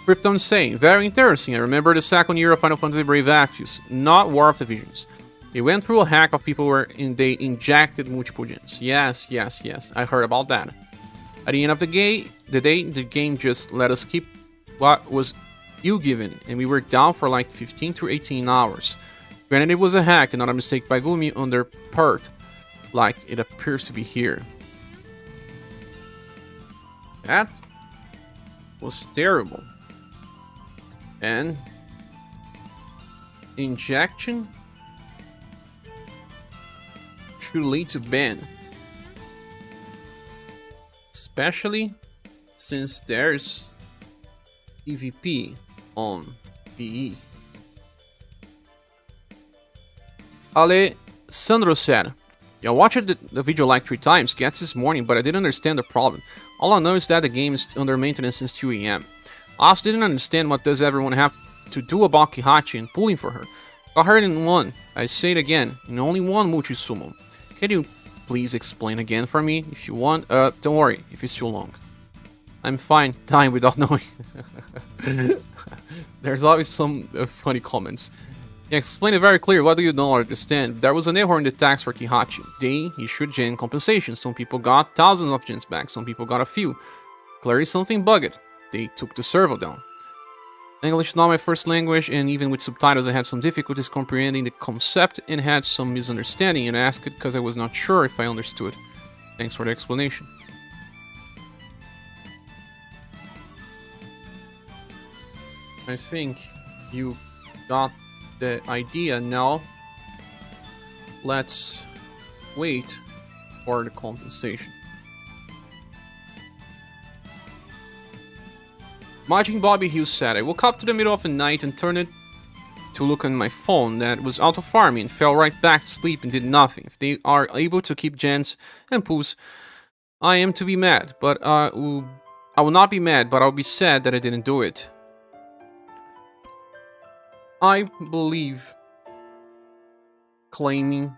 Krypton saying, very interesting. I remember the second year of Final Fantasy Brave Exvius, not War of the Visions. They went through a hack of people where they injected multiple gens. Yes, I heard about that. At the end of the day, the game just let us keep what was you given, and we were down for like 15 to 18 hours. Granted, it was a hack and not a mistake by Gumi on their part, like it appears to be here. That was terrible. And injection should lead to ban. Especially since there's EVP on PE. Alessandro said, I watched the video like 3 times, gets this morning, but I didn't understand the problem. All I know is that the game is under maintenance since 2 AM. I also didn't understand what does everyone have to do about Kihachi and pulling for her. Got her in one, I say it again, in only one multi-summon. Can you please explain again for me if you want? Don't worry if it's too long. I'm fine dying without knowing. There's always some funny comments. Yeah, explain it very clear. What do you not understand? There was an error in the tax for Kihachi. They issued gen compensation. Some people got thousands of gens back. Some people got a few. Clearly something bugged. They took the servo down. English is not my first language, and even with subtitles I had some difficulties comprehending the concept and had some misunderstanding, and I asked it because I was not sure if I understood. Thanks for the explanation. I think you got the idea now. Let's wait for the compensation. Margin Bobby Hughes said, I woke up to the middle of the night and turned it to look on my phone that was auto farming and fell right back to sleep and did nothing. If they are able to keep gens and pools, I am to be mad, but I will not be mad, but I'll be sad that I didn't do it. I believe claiming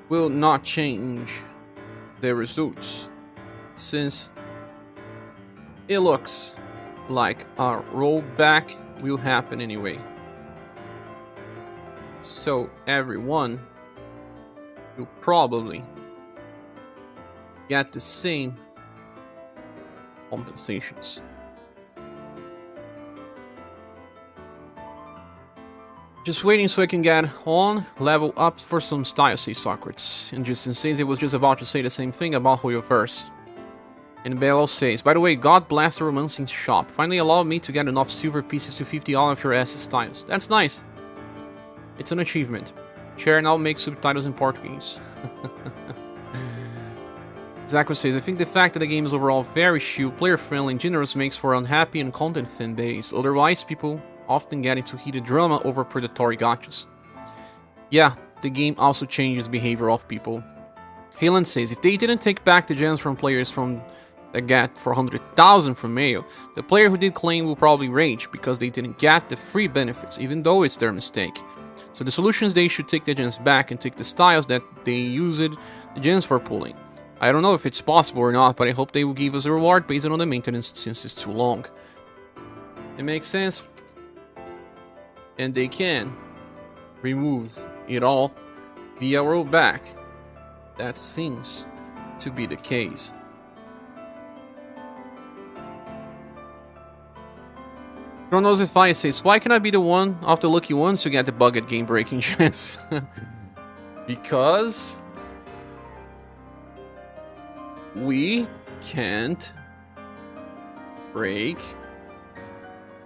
will not change the results, since it looks like a rollback will happen anyway. So everyone will probably get the same compensations. Just waiting so I can get on, level up for some style, says Socrates. And Justin says he was just about to say the same thing about UniverSe. And Bello says, by the way, God bless the romancing shop. Finally allowed me to get enough silver pieces to 50 all of your ass styles. That's nice. It's an achievement. Cher now makes subtitles in Portuguese. Zachary says, I think the fact that the game is overall very chill, player-friendly, and generous makes for an unhappy and content fan base. Otherwise, people often get into heated drama over predatory gachas. Yeah, the game also changes behavior of people. Halen says, if they didn't take back the gems from players from that get 400,000 from Mayo, the player who did claim will probably rage because they didn't get the free benefits, even though it's their mistake. So the solution is they should take the gems back and take the styles that they used the gems for pulling. I don't know if it's possible or not, but I hope they will give us a reward based on the maintenance since it's too long. It makes sense. And they can remove it all via rollback. That seems to be the case. Chronosify says, why can I be the one of the lucky ones to get the bugged game breaking chance? Because we can't break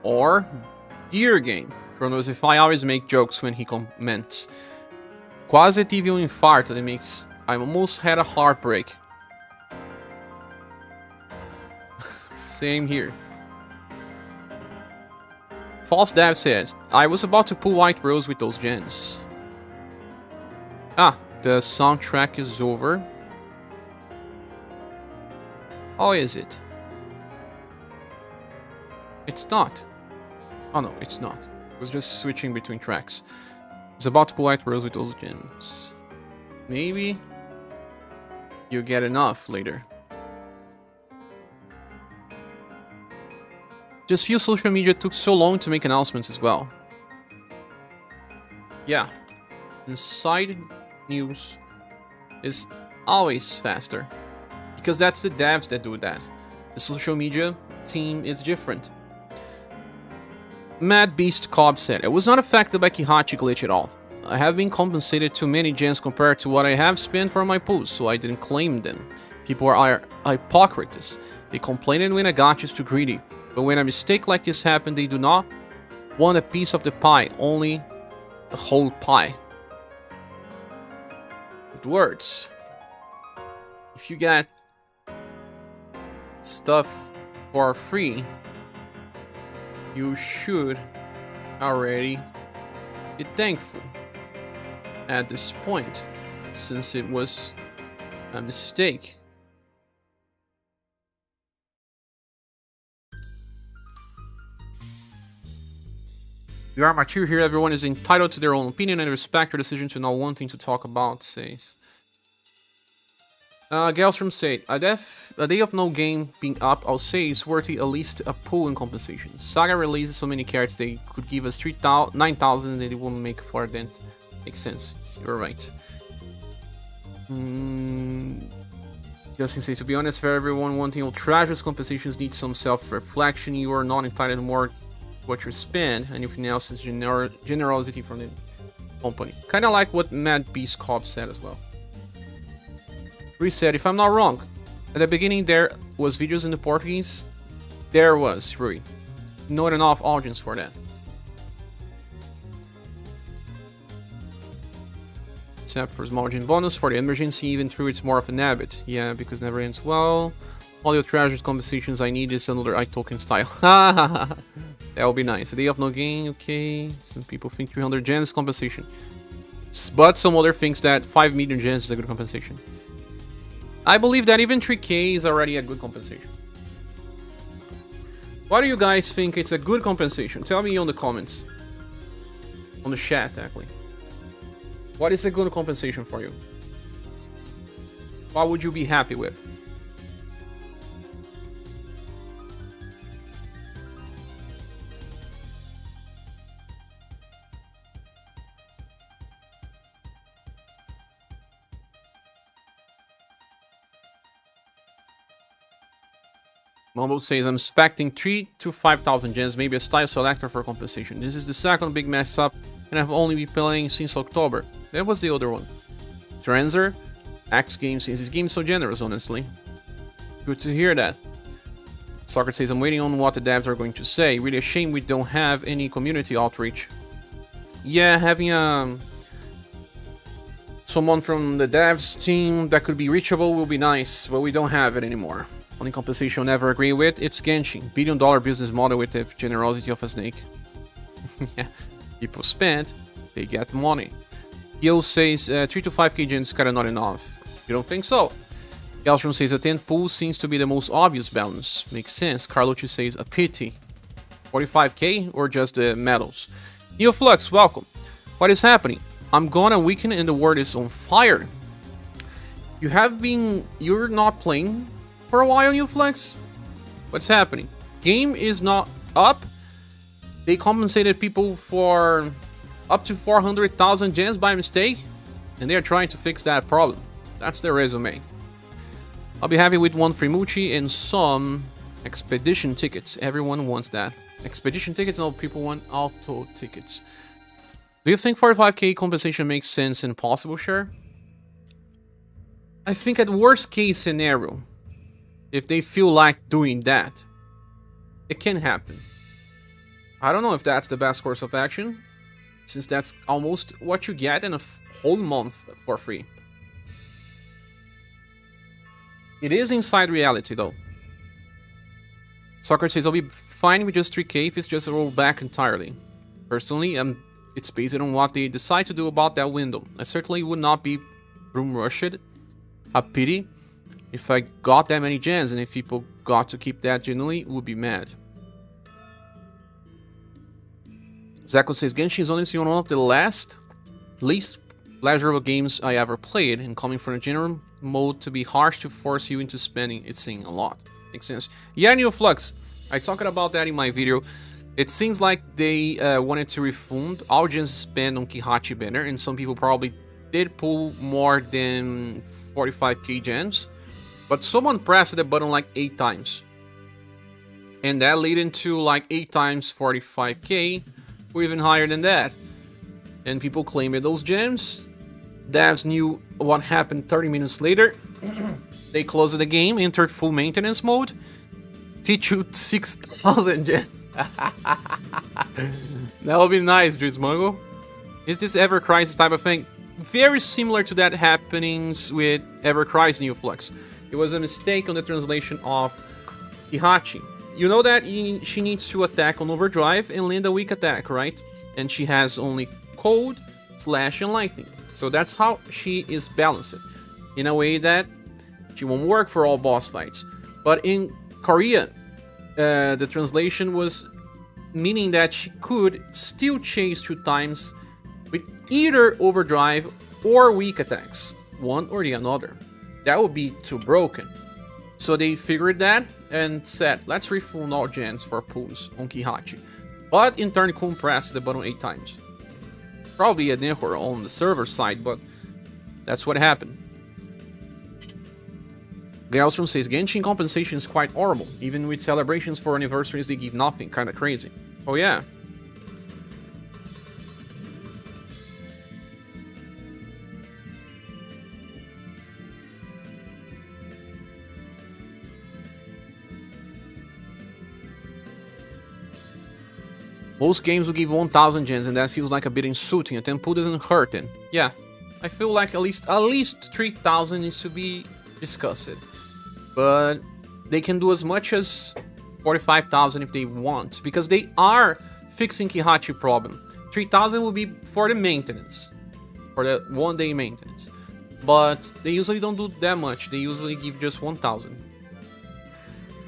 or gear game. Chronosify always make jokes when he comments. Quase tive infarto that makes I almost had a heartbreak. Same here. False Dev says, I was about to pull White Rose with those gems. Ah, the soundtrack is over. Oh, is it? It's not. Oh no, it's not. It was just switching between tracks. I was about to pull White Rose with those gems. Maybe you get enough later. Just feel social media took so long to make announcements as well. Yeah. Inside news is always faster. Because that's the devs that do that. The social media team is different. Mad Beast Cobb said, I was not affected by Kihachi glitch at all. I have been compensated too many gems compared to what I have spent for my pulls, so I didn't claim them. People are hypocrites. They complain when a gacha is too greedy. But when a mistake like this happens, they do not want a piece of the pie, only the whole pie. With words. If you get stuff for free, you should already be thankful at this point, since it was a mistake. You are mature here, everyone is entitled to their own opinion and respect your decision to know one thing to talk about, says. Galstrom said, a day of no game being up, I'll say is worthy at least a pull and compensation. SaGa releases so many cards they could give us 9,000 and they won't make for a dent. Makes sense, you're right. Justin says, to be honest, for everyone wanting old treasures, compensations need some self-reflection. You are not entitled to more what you spend, and everything else is generosity from the company. Kind of like what Mad Beast Cobb said as well. Reset, if I'm not wrong, at the beginning there was videos in the Portuguese. There was, Rui. Not enough audience for that. Except for small margin bonus for the emergency, even through it's more of an habit. Yeah, because never ends well. All your treasures compensations I need is another iToken style. That would be nice. A day of no gain, okay. Some people think 300 gems compensation. But some other thinks that 5 million gems is a good compensation. I believe that even 3k is already a good compensation. Why do you guys think it's a good compensation? Tell me on the comments. On the chat, actually. What is a good compensation for you? What would you be happy with? Mumble says, I'm expecting 3,000 to 5,000 gems, maybe a style selector for compensation. This is the second big mess up and I've only been playing since October. That was the other one. Transer, X Games, since this game is so generous, honestly. Good to hear that. Soccer says, I'm waiting on what the devs are going to say. Really a shame we don't have any community outreach. Yeah, having someone from the devs team that could be reachable will be nice, but we don't have it anymore. Only compensation I'll never agree with, it's Genshin. $1 billion business model with the generosity of a snake. Yeah, people spend, they get money. Yo says 3 to 5k gens is kinda not enough. You don't think so? Galstrom says a 10 pool seems to be the most obvious balance. Makes sense. Carlucci says a pity. 45k or just the medals? Neoflux, welcome. What is happening? I'm gone a weekend and the world is on fire. You're not playing for a while, Neoflux? What's happening? Game is not up. They compensated people for up to 400,000 gens by mistake, and they're trying to fix that problem. That's their resume. I'll be happy with one free Muchi and some expedition tickets. Everyone wants that. Expedition tickets? No, people want auto tickets. Do you think 45k compensation makes sense and possible, sure? I think at worst case scenario, if they feel like doing that, it can happen. I don't know if that's the best course of action, since that's almost what you get in a whole month for free. It is inside reality though. Soccer says I'll be fine with just 3k if it's just a rollback entirely. Personally, it's based on what they decide to do about that window. I certainly would not be room rushed. A pity. If I got that many gens and if people got to keep that genuinely, would be mad. Zako says Genshin is honestly one of the least pleasurable games I ever played, and coming from a general mode to be harsh to force you into spending, it's saying a lot. Makes sense. Yeah, Neoflux, I talked about that in my video. It seems like they wanted to refund all gens spent on Kihachi banner, and some people probably did pull more than 45k gens, but someone pressed the button like 8 times. And that led into like 8 times 45k, or even higher than that. And people claimed those gems. Devs knew what happened 30 minutes later. They closed the game, entered full maintenance mode. Teach you 6,000 gens. That would be nice, Drizmongo. Is this Ever Crisis type of thing? Very similar to that happenings with Ever Crisis Neoflux. It was a mistake on the translation of Kihachi. You know that she needs to attack on overdrive and land a weak attack, right? And she has only cold, slash, and lightning. So that's how she is balanced. In a way that she won't work for all boss fights. But in Korea, the translation was meaning that she could still chase 2 times with either overdrive or weak attacks, one or the another. That would be too broken. So they figured that and said, let's refund all gens for pulls on Kihachi. But in turn compressed the button 8 times. Probably an error on the server side, but that's what happened. Galstrom says Genshin compensation is quite horrible. Even with celebrations for anniversaries, they give nothing. Kinda crazy. Oh yeah. Most games will give 1,000 gens, and that feels like a bit insulting. A 10 pool doesn't hurt then. Yeah, I feel like at least 3,000 needs to be discussed. But they can do as much as 45,000 if they want, because they are fixing Kihachi problem. 3,000 will be for the maintenance, for the 1-day maintenance. But they usually don't do that much. They usually give just 1,000.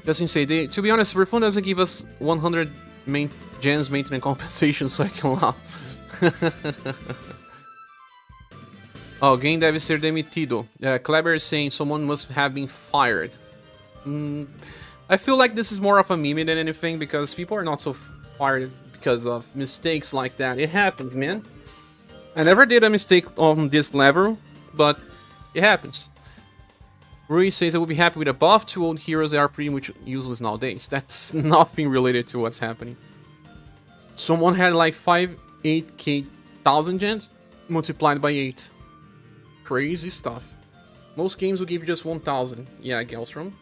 Just say, to be honest, Refund doesn't give us 100 gens maintenance compensation, so I can laugh. Oh, game deve ser demitido. Kleber is saying someone must have been fired. I feel like this is more of a meme than anything, because people are not so fired because of mistakes like that. It happens, man. I never did a mistake on this level, but it happens. Rui says I would be happy with a buff. 2 old heroes that are pretty much useless nowadays. That's nothing related to what's happening. Someone had like 8k 1,000 gens multiplied by 8. Crazy stuff. Most games will give you just 1,000. Yeah, Gelstrom.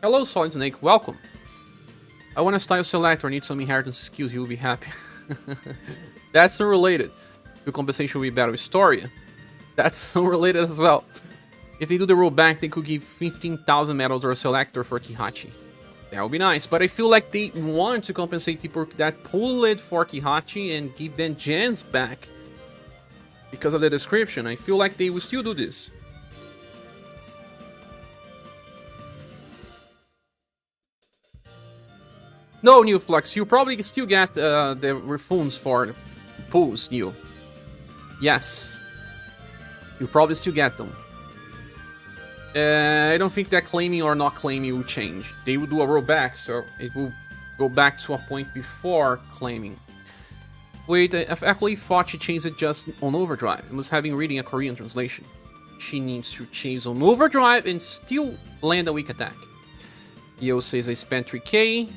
Hello, Solid Snake. Welcome. I want a style selector. I need some inheritance skills. You will be happy. That's unrelated. The compensation will be better with Storia. That's unrelated as well. If they do the rollback, they could give 15,000 medals or a selector for Kihachi. That would be nice, but I feel like they want to compensate people that pull it for Kihachi and give them gens back. Because of the description, I feel like they will still do this. No, New Flux, you probably still get the refunds for pulls, New. Yes. You probably still get them. I don't think that claiming or not claiming will change. They will do a rollback, so it will go back to a point before claiming. Wait, I actually thought she changed it just on Overdrive. I was having reading a Korean translation. She needs to chase on Overdrive and still land a weak attack. Yo says I spent 3k.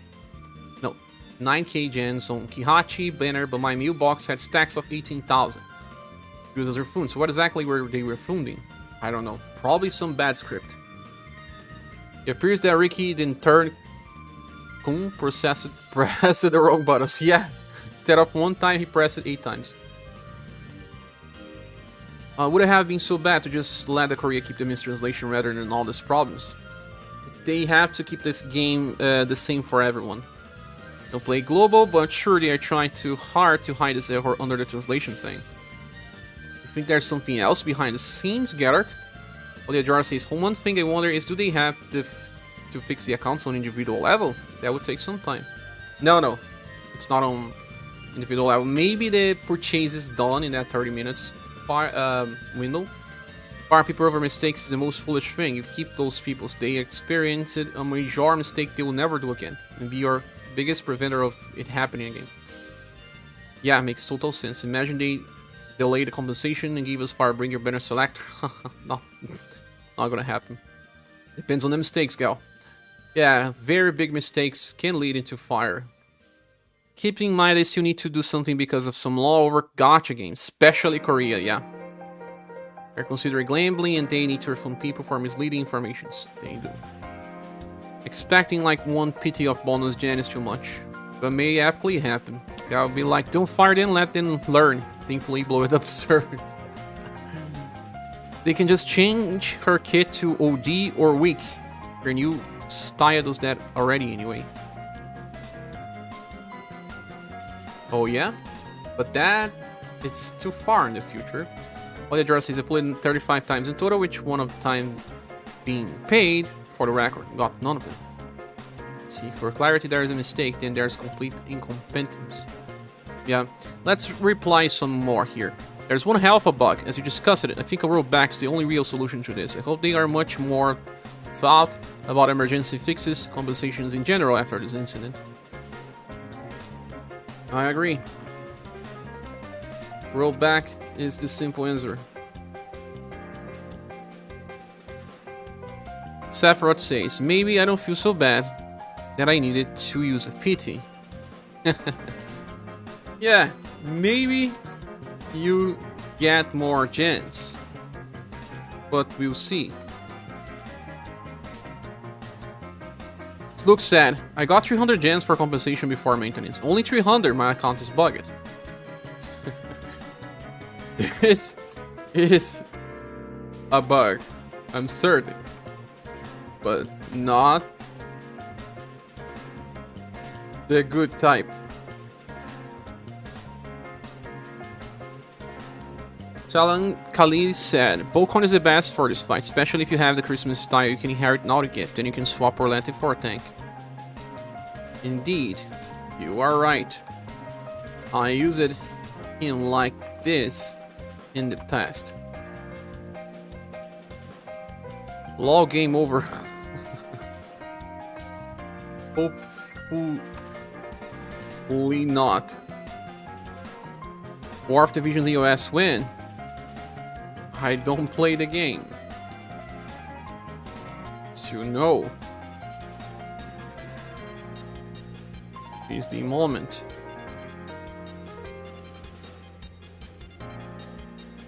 No, 9k gens on Kihachi banner, but my mailbox had stacks of 18,000. Users are refund. So what exactly were they refunding? I don't know. Probably some bad script. It appears that Ricky didn't turn pressed the wrong buttons. Yeah. Instead of one time, he pressed it 8 times. Would it have been so bad to just let the Korea keep the mistranslation rather than all these problems? They have to keep this game the same for everyone. Don't play global, but sure they are trying too hard to hide this error under the translation thing. You think there's something else behind the scenes, Gerark? Jar says, one thing I wonder is, do they have to fix the accounts on individual level? That would take some time. No. It's not on individual level. Maybe the purchase is done in that 30 minutes window. Fire people over mistakes is the most foolish thing. You keep those people. They experience it, a major mistake they will never do again. And be your biggest preventer of it happening again. Yeah, it makes total sense. Imagine they delay the compensation and give us fire, bring your banner selector. No, not gonna happen. Depends on the mistakes, gal. Yeah, very big mistakes can lead into fire. Keep in mind they still need to do something because of some law over gacha games, especially Korea, yeah. They're considering gambling and they need to refund people for misleading informations. They do. Expecting like 1 PT of bonus gen is too much, but may aptly happen. I'll be like, don't fire them, let them learn. Thankfully, blow it up to servers. They can just change her kit to OD or weak. Her new style does that already anyway. Oh yeah? But that, it's too far in the future. All the address is I put in 35 times in total, which one of the time being paid, for the record, got none of them. Let's see, for clarity there is a mistake, then there's complete incompetence. Yeah, let's reply some more here. There's one hell of a bug, as you discussed it. I think a rollback is the only real solution to this. I hope they are much more thought about emergency fixes, compensations in general after this incident. I agree. Rollback is the simple answer. Sephiroth says, maybe I don't feel so bad that I needed to use a pity. Yeah, maybe you get more gens, but we'll see. It looks sad. I got 300 gens for compensation before maintenance. Only 300, my account is bugged. This is a bug, I'm certain, but not the good type. Salan Khalid said, Bokon is the best for this fight, especially if you have the Christmas style. You can inherit an auto gift, and you can swap Orlante for a tank. Indeed, you are right. I used it in like this in the past. Law game over. Hopefully not. War of Divisions EOS win. I don't play the game. To know. Is the moment.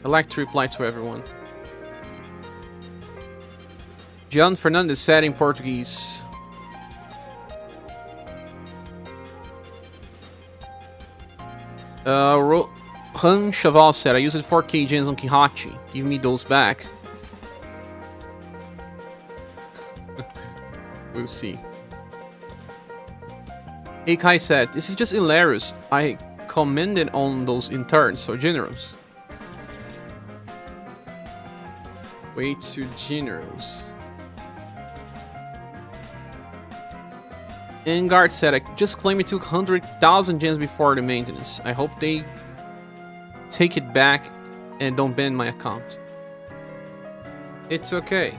I like to reply to everyone. Gian Fernandez said in Portuguese. Han Chaval said, I used 4K gens on Kihachi. Give me those back. We'll see. Eikai said, this is just hilarious. I commented on those interns, so generous. Way too generous. Engard said, I just claimed it took 100,000 gens before the maintenance. I hope they take it back and don't ban my account. It's okay.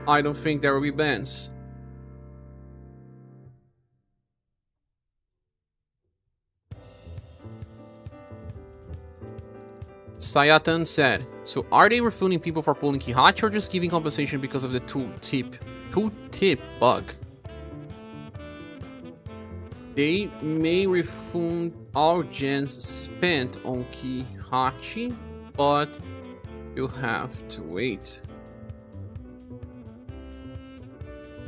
I don't think there will be bans. Sayatan said, so are they refunding people for pulling Kihachi or just giving compensation because of the tooltip bug? They may refund all gens spent on Kihachi, but you have to wait.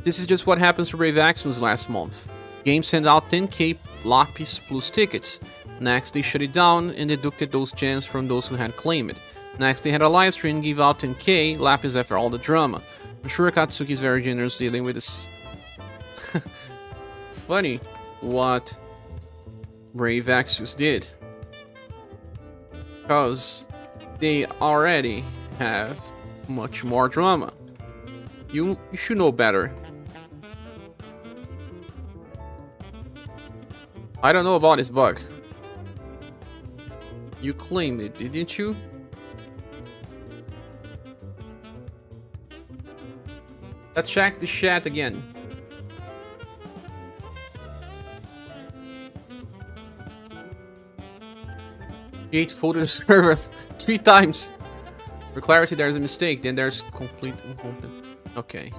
This is just what happens to Brave Axons last month. Game sent out 10k Lapis Plus tickets. Next, they shut it down and deducted those gens from those who had claimed it. Next, they had a live stream and gave out 10k Lapis after all the drama. I'm sure Akatsuki is very generous dealing with this. Funny what Brave Axus did. Because they already have much more drama. You should know better. I don't know about this bug. You claimed it, didn't you? Let's check the chat again. Create folder servers 3 times. For clarity, there's a mistake, then there's complete incomplete. Okay.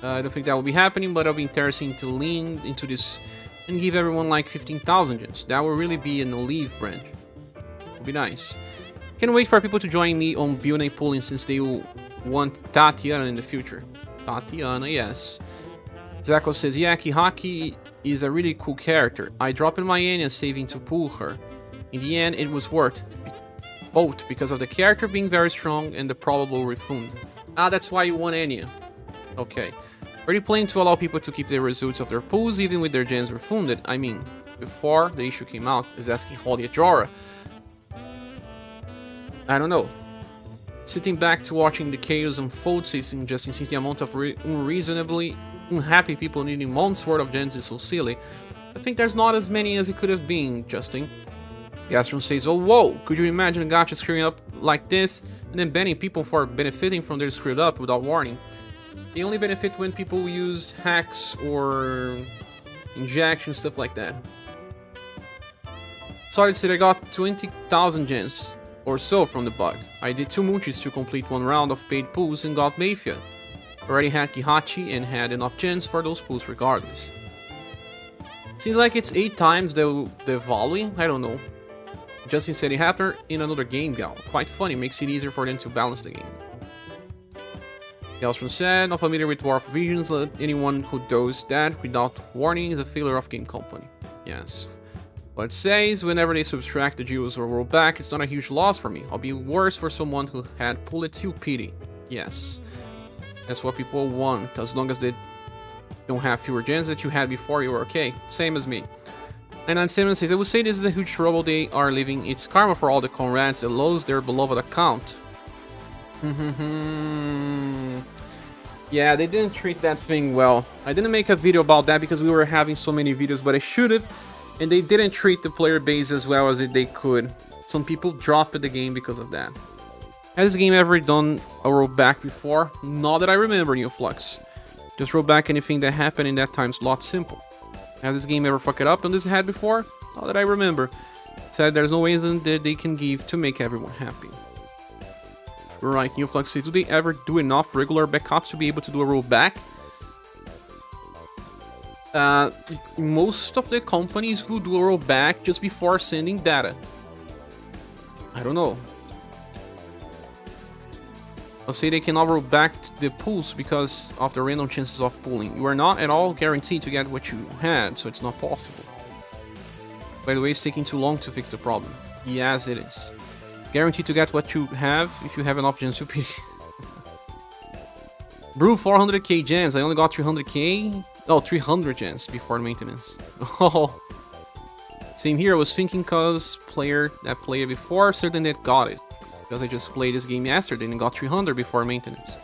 I don't think that will be happening, but it'll be interesting to lean into this and give everyone like 15,000 gens. That will really be an Olive branch. Be nice. Can't wait for people to join me on building pooling since they will want Tatiana in the future. Tatiana, yes. Zako says, yeah, Kihachi is a really cool character. I dropped in my Anya saving to pull her. In the end, it was worth both because of the character being very strong and the probable refund. Ah, that's why you want Anya. Okay. Are you planning to allow people to keep the results of their pools even with their gens refunded? I mean, before the issue came out, is asking Holly Ajora. I don't know. Sitting back to watching the chaos unfold since the amount of unreasonably unhappy people needing months worth of gens is so silly. I think there's not as many as it could have been, Justin. Gastron says, oh whoa, could you imagine a gacha screwing up like this and then banning people for benefiting from their screwed up without warning? They only benefit when people use hacks or injections, stuff like that. Solid said I got 20,000 gens or so from the bug. I did 2 moochies to complete 1 round of paid pools and got Mafia. Already had Kihachi and had enough gens for those pools regardless. Seems like it's 8 times the volume, I don't know. Justin said it happened in another game, gal. Quite funny, makes it easier for them to balance the game. Galstrom said, not familiar with War of Visions, let anyone who does that without warning is a failure of game company. Yes. But it says, whenever they subtract the jewels or roll back, it's not a huge loss for me. I'll be worse for someone who had pulled it too pity. Yes. That's what people want, as long as they don't have fewer gens that you had before you were okay. Same as me. And then Simon says, I would say this is a huge trouble they are leaving. It's karma for all the comrades that lost their beloved account. Yeah, they didn't treat that thing well. I didn't make a video about that because we were having so many videos, but I should have. And they didn't treat the player base as well as they could. Some people dropped the game because of that. Has this game ever done a rollback before? Not that I remember, Neoflux. Just roll back anything that happened in that time slot, simple. Has this game ever fucked it up on this head before? Not that I remember. Said there's no reason that they can give to make everyone happy. Right, Neoflux says, do they ever do enough regular backups to be able to do a rollback? Most of the companies will do a rollback just before sending data. I don't know. I'll say they cannot roll back the pulls because of the random chances of pulling. You are not at all guaranteed to get what you had, so it's not possible. By the way, it's taking too long to fix the problem. Yes, it is. Guaranteed to get what you have if you have enough gens to pity. Brew 400k gens. I only got 300k. Oh, 300 gens before maintenance. Oh. Same here. I was thinking cause that played before certain that got it. Because I just played this game yesterday and got 300 before maintenance.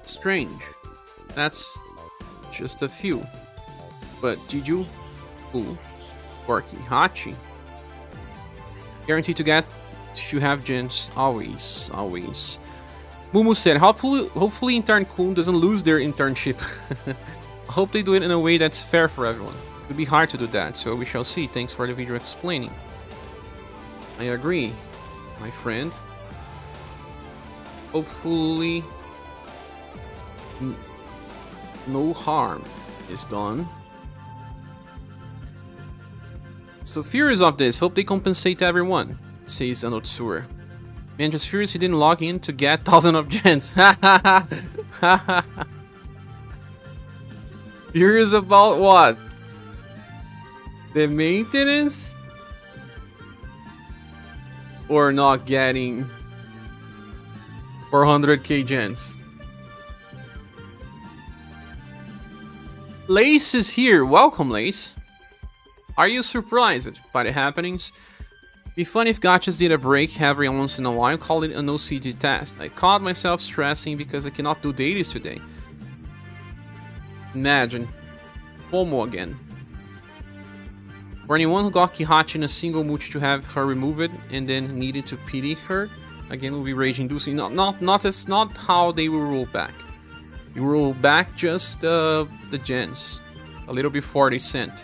Strange. That's just a few. But Jiju, Fu, or Kihachi. Guaranteed to get if you have gens. Always, always. Mumu said, hopefully Intern Kun doesn't lose their internship. I hope they do it in a way that's fair for everyone. It would be hard to do that, so we shall see. Thanks for the video explaining. I agree, my friend. Hopefully no harm is done. So furious of this, hope they compensate everyone, says Anotsur. Man, just furious he didn't log in to get 1000 of gens. Furious about what? The maintenance? Or not getting 400k gens? Lace is here. Welcome, Lace. Are you surprised by the happenings? Be fun if gachas did a break every once in a while, call it an OCD test. I caught myself stressing because I cannot do dailies today. Imagine. FOMO again. For anyone who got Kihachi in a single multi to have her removed and then needed to pity her, again will be rage inducing. Not how they will roll back. You roll back just the gens. A little before they sent.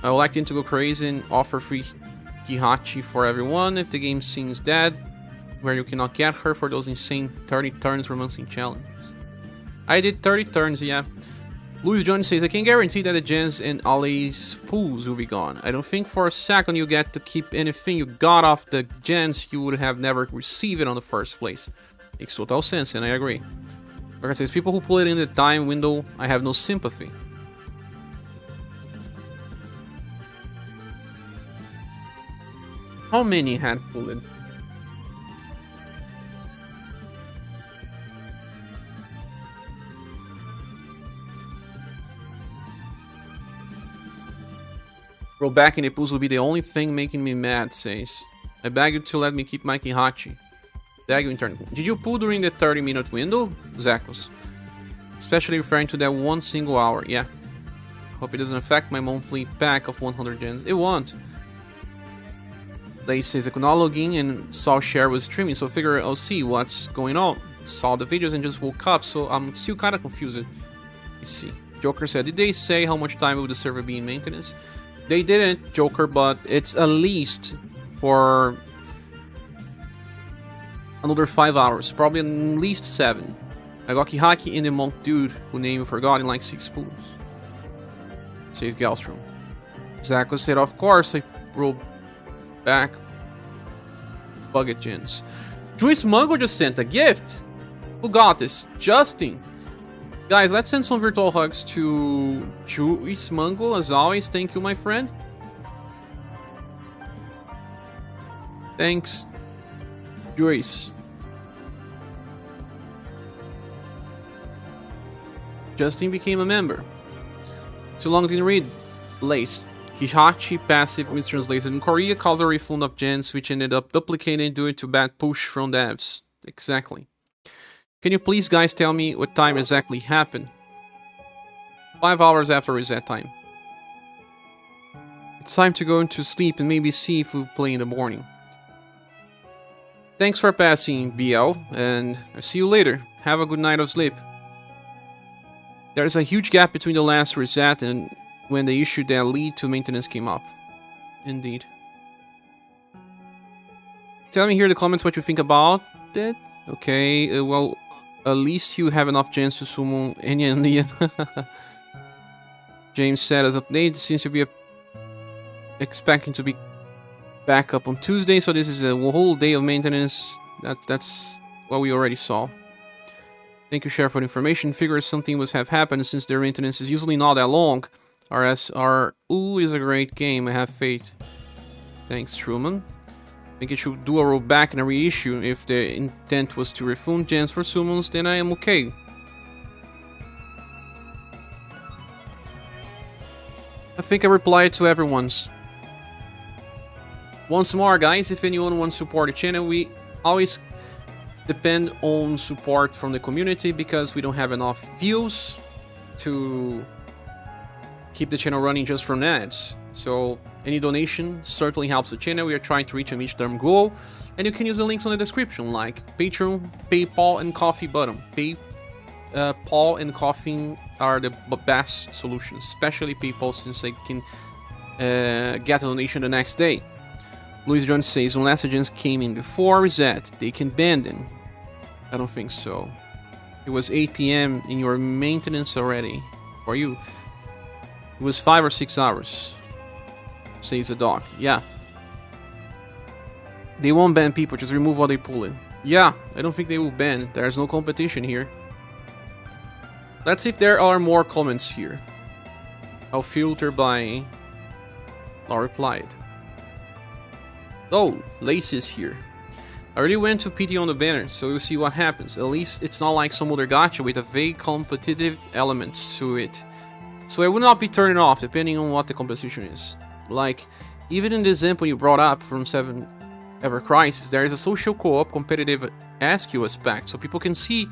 I would like them to go crazy and offer free Kihachi for everyone if the game seems dead, where you cannot get her for those insane 30 turns romancing challenges. I did 30 turns, yeah. Louis Jones says, I can guarantee that the gens and Ali's pools will be gone. I don't think for a second you get to keep anything you got off the gens you would have never received it on the first place. Makes total sense, and I agree. Like I says, people who pull it in the time window, I have no sympathy. How many had pulled it? Roll back in the pools will be the only thing making me mad, says. I beg you to let me keep my Kihachi. Beg you in turn. Did you pull during the 30-minute window? Zakos. Especially referring to that one single hour, yeah. Hope it doesn't affect my monthly pack of 100 gens. It won't. They says I could not log in and saw Cher was streaming, so I figure I'll see what's going on. Saw the videos and just woke up, so I'm still kind of confused. Let's see. Joker said, did they say how much time will the server be in maintenance? They didn't, Joker, but it's at least for another 5 hours, probably at least 7. I got Kihachi in the monk dude, who name I forgot, in like 6 pools. Says Galstrom. Zako said, of course I rolled back bucket gens. Juice Mango just sent a gift. Who got this? Justin. Guys, let's send some virtual hugs to Juice Mango as always. Thank you, my friend. Thanks, Joyce. Justin became a member. Too long didn't read. Lace. Kihachi passive mistranslated in Korea caused a refund of gens which ended up duplicating due to bad push from devs. Exactly. Can you please guys tell me what time exactly happened? 5 hours after reset time. It's time to go into sleep and maybe see if we play in the morning. Thanks for passing, BL, and I'll see you later. Have a good night of sleep. There's a huge gap between the last reset and when the issue that lead to maintenance came up. Indeed. Tell me here in the comments what you think about it. Okay, well, at least you have enough gens to summon any and Leon. James said as update seems to be expecting to be back up on Tuesday, so this is a whole day of maintenance. That's what we already saw. Thank you, Share, for the information. Figures something must have happened since their maintenance is usually not that long. RSRU is a great game, I have faith. Thanks, Truman. I think it should do a rollback and a reissue. If the intent was to refund gens for summons, then I am okay. I think I replied to everyone's. Once more, guys, if anyone wants to support the channel, we always depend on support from the community because we don't have enough views to keep the channel running just from ads. So any donation certainly helps the channel. We are trying to reach a midterm goal, and you can use the links on the description, like Patreon, PayPal, and Coffee button. PayPal and Coffee are the best solutions, especially PayPal, since they can get a donation the next day. Luis Jones says, unless agents came in before reset, they can ban them. I don't think so. It was 8 PM in your maintenance already. For you, it was 5 or 6 hours, says the doc. Yeah. They won't ban people, just remove what they pull in. Yeah, I don't think they will ban. There's no competition here. Let's see if there are more comments here. I'll filter by... I replied. Oh, Lace is here. I already went to PT on the banner, so we'll see what happens. At least it's not like some other gacha with a vague competitive element to it. So I will not be turning off depending on what the competition is. Like, even in the example you brought up from 7 Ever Crisis, there is a social co-op competitive SQ aspect, so people can see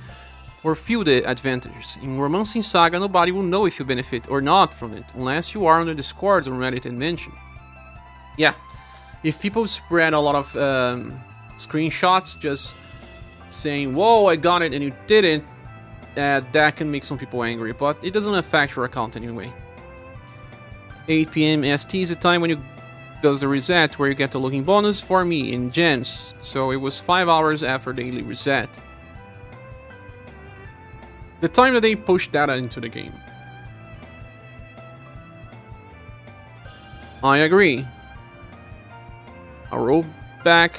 or feel the advantages. In Romancing SaGa, nobody will know if you benefit or not from it, unless you are on the Discords on Reddit and mention. Yeah. If people spread a lot of screenshots just saying, whoa, I got it and you didn't, that can make some people angry, but it doesn't affect your account anyway. 8 PM ST is the time when you does the reset where you get the login bonus for me in gens, so it was 5 hours after daily reset. The time that they push data into the game. I agree. A rollback,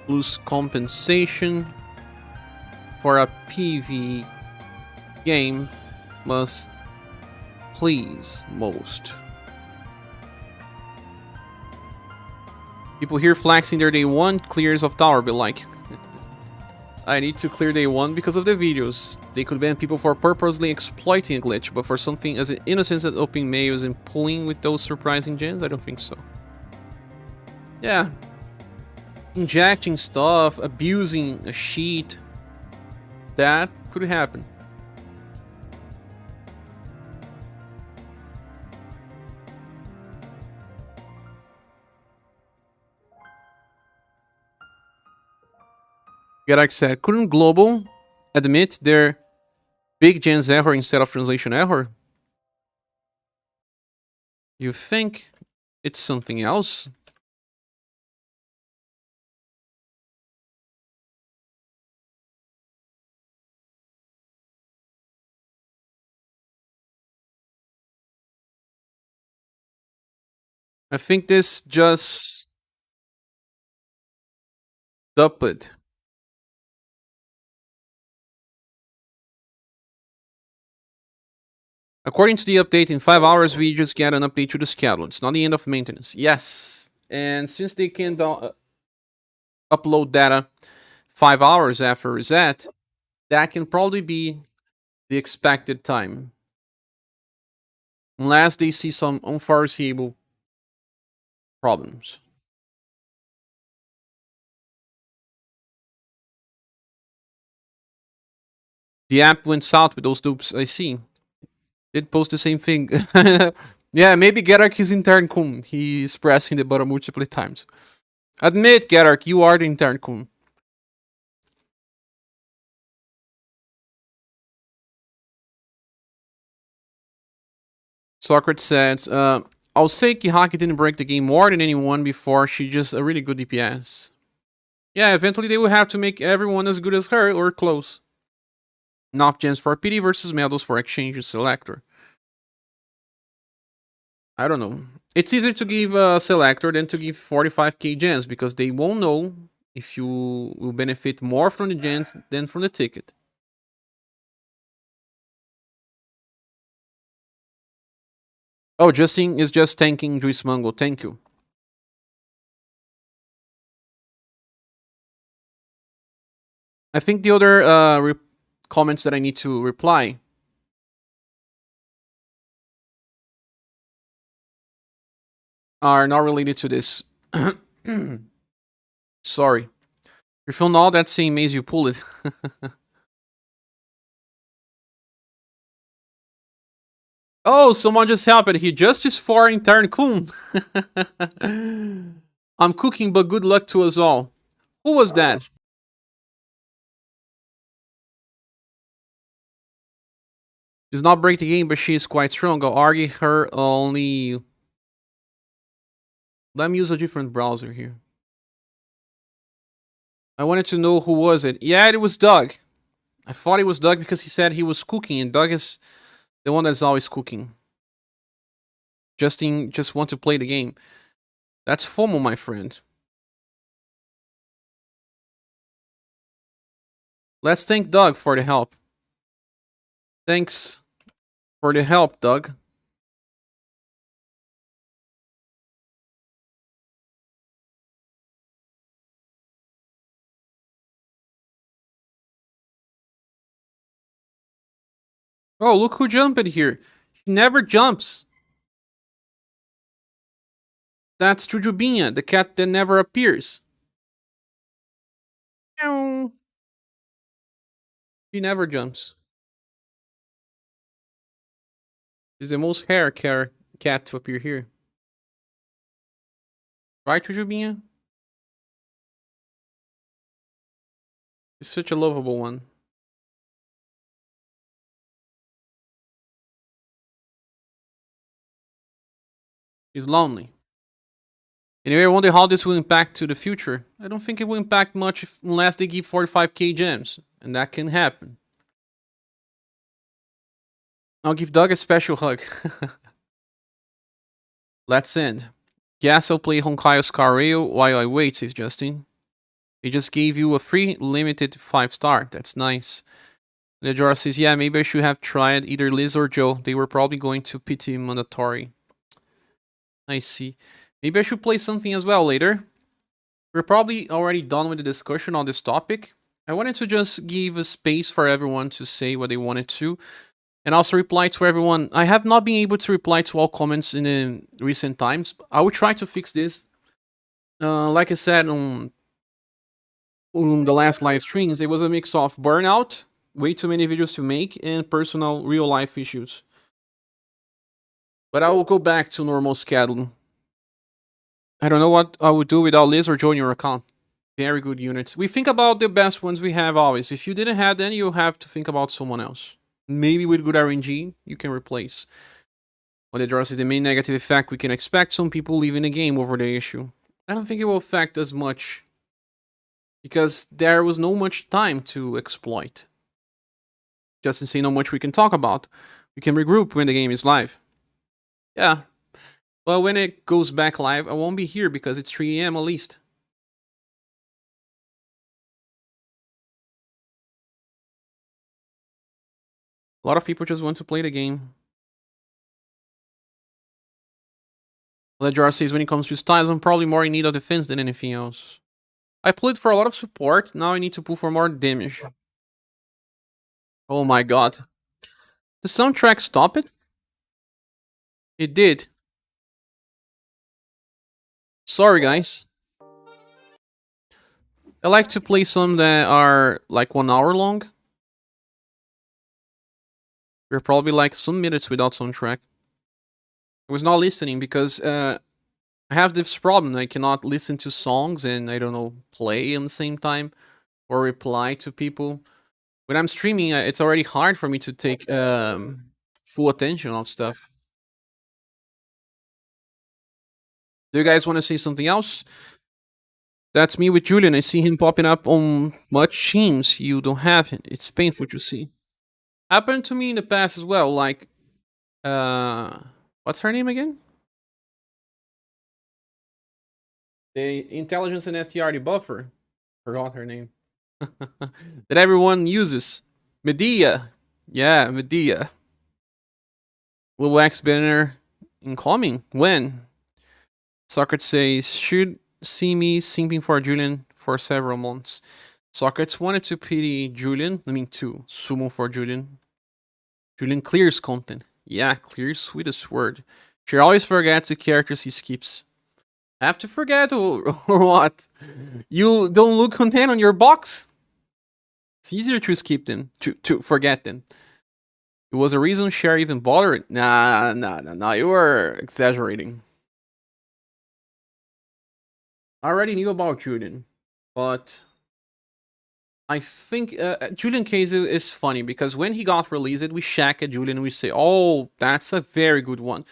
lose compensation for a PV game must please most. People here flexing their day 1 clears of tower, be like, I need to clear day 1 because of the videos. They could ban people for purposely exploiting a glitch, but for something as innocent as opening mails and pulling with those surprising gens, I don't think so. Yeah. Injecting stuff, abusing a sheet, that could happen. Garak said, couldn't Global admit their big gens error instead of translation error? You think it's something else? I think this just dumped. According to the update, in 5 hours we just get an update to the schedule. It's not the end of maintenance. Yes, and since they can upload data 5 hours after reset, that can probably be the expected time. Unless they see some unforeseeable problems. The app went south with those dupes, I see. Did post the same thing. Yeah, maybe Gerak is intern kun. He's pressing the button multiple times. Admit, Gerak, you are the intern kun. Socrates says, I'll say Kihachi didn't break the game more than anyone before. She's just a really good DPS. Yeah, eventually they will have to make everyone as good as her or close. Enough gems for pity versus medals for exchange selector. I don't know. It's easier to give a selector than to give 45k gems because they won't know if you will benefit more from the gems than from the ticket. Oh, Justin is just thanking Juice Mango. Thank you. I think the other comments that I need to reply are not related to this. Sorry. You feel all that same as you pull it. Oh, someone just helped. He just is for intern Kun. I'm cooking, but good luck to us all. Who was that? Does not break the game, but she is quite strong. I'll argue her only. Let me use a different browser here. I wanted to know who was it. Yeah, it was Doug. I thought it was Doug because he said he was cooking, and Doug is the one that's always cooking. Justin just want to play the game. That's FOMO, my friend. Let's thank Doug for the help. Thanks for the help, Doug. Oh, look who jumped here. She never jumps. That's Jujubinha, the cat that never appears. Meow. She never jumps. She's the most rare cat to appear here. Right, Jujubinha? She's such a lovable one. She's lonely. Anyway, I wonder how this will impact to the future. I don't think it will impact much unless they give 45k gems, and that can happen. I'll give Doug a special hug. Let's end. Guess I'll play Honkai's Car Rail while I wait, says Justin. They just gave you a free limited 5-star. That's nice. The jar says, yeah, maybe I should have tried either Liz or Joe. They were probably going to pity mandatory. I see. Maybe I should play something as well later. We're probably already done with the discussion on this topic. I wanted to just give a space for everyone to say what they wanted to. And also reply to everyone. I have not been able to reply to all comments in the recent times. I will try to fix this. Like I said on the last live streams, it was a mix of burnout, way too many videos to make, and personal real life issues. But I will go back to normal schedule. I don't know what I would do without Liz or join your account. Very good units. We think about the best ones we have always. If you didn't have them, you have to think about someone else. Maybe with good RNG, you can replace. What the draws is the main negative effect we can expect some people leaving the game over the issue. I don't think it will affect us much. Because there was no much time to exploit. Just to say not much we can talk about. We can regroup when the game is live. Yeah. But when it goes back live, I won't be here because it's 3 AM at least. A lot of people just want to play the game. Ledger says when it comes to styles, I'm probably more in need of defense than anything else. I played for a lot of support, now I need to pull for more damage. Oh my god. The soundtrack stop it? It did. Sorry guys. I like to play some that are like 1 hour long. We're probably like some minutes without soundtrack. I was not listening because I have this problem. I cannot listen to songs and I don't know, play at the same time or reply to people. When I'm streaming, it's already hard for me to take full attention of stuff. Do you guys want to say something else? That's me with Julian. I see him popping up on much teams. You don't have him. It's painful to see. Happened to me in the past as well. Like, what's her name again? The intelligence and STR buffer. Forgot her name. That everyone uses. Medea. Yeah, Medea. Little X banner incoming. When? Socrates says, should see me simping for Julian for several months. Socrates wanted to pity Julian. To summon for Julian. Julian clears content. Yeah, clears sweetest word. She always forgets the characters he skips. Have to forget or what? You don't look content on your box? It's easier to skip them, to forget them. It was a reason Cher even bothered. Nah, you were exaggerating. I already knew about Julian, but I think Julian case is funny because when he got released, we shack at Julian and we say, oh, that's a very good one.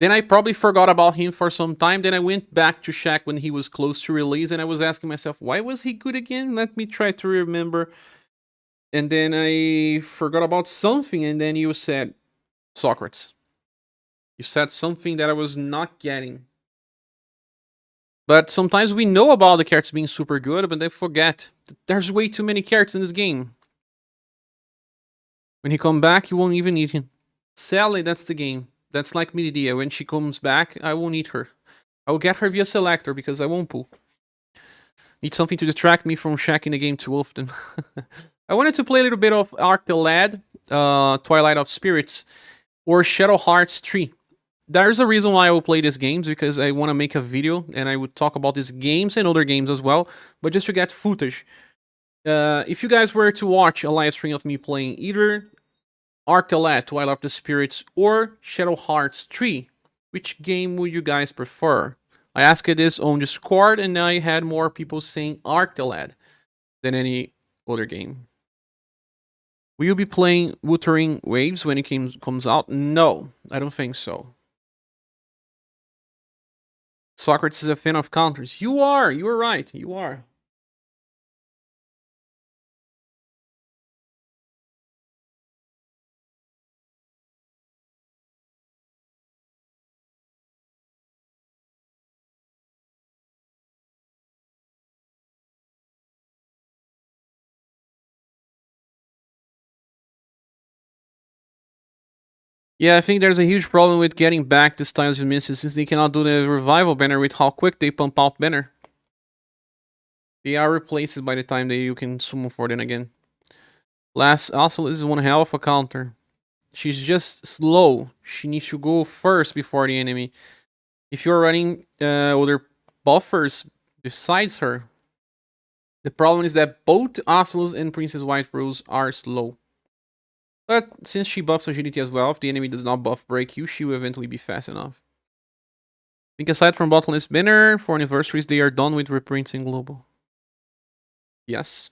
Then I probably forgot about him for some time. Then I went back to Shaq when he was close to release, and I was asking myself, why was he good again? Let me try to remember. And then I forgot about something, and then you said, Socrates. You said something that I was not getting. But sometimes we know about the characters being super good, but they forget. There's way too many characters in this game. When he come back, you won't even need him. Sally, that's the game. That's like Medea. When she comes back, I won't need her. I will get her via selector because I won't pull. Need something to distract me from shacking the game too often. I wanted to play a little bit of Arc the Lad, Twilight of Spirits, or Shadow Hearts 3. There's a reason why I will play these games, because I want to make a video and I would talk about these games and other games as well, but just to get footage. If you guys were to watch a live stream of me playing either Arc the Lad, Twilight of the Spirits, or Shadow Hearts 3, which game would you guys prefer? I asked this on Discord, and I had more people saying Arc the Lad than any other game. Will you be playing Wuthering Waves when it comes out? No, I don't think so. Socrates is a fan of counters. You are right, you are. Yeah, I think there's a huge problem with getting back the styles you missed since they cannot do the revival banner with how quick they pump out banner. They are replaced by the time that you can summon for them again. Last also is one hell of a counter. She's just slow. She needs to go first before the enemy. If you're running other buffers besides her, the problem is that both Asulus and Princess White Rose are slow. But since she buffs agility as well, if the enemy does not buff break you, she will eventually be fast enough. I think aside from Bottomless Banner, for anniversaries, they are done with reprinting Global. Yes.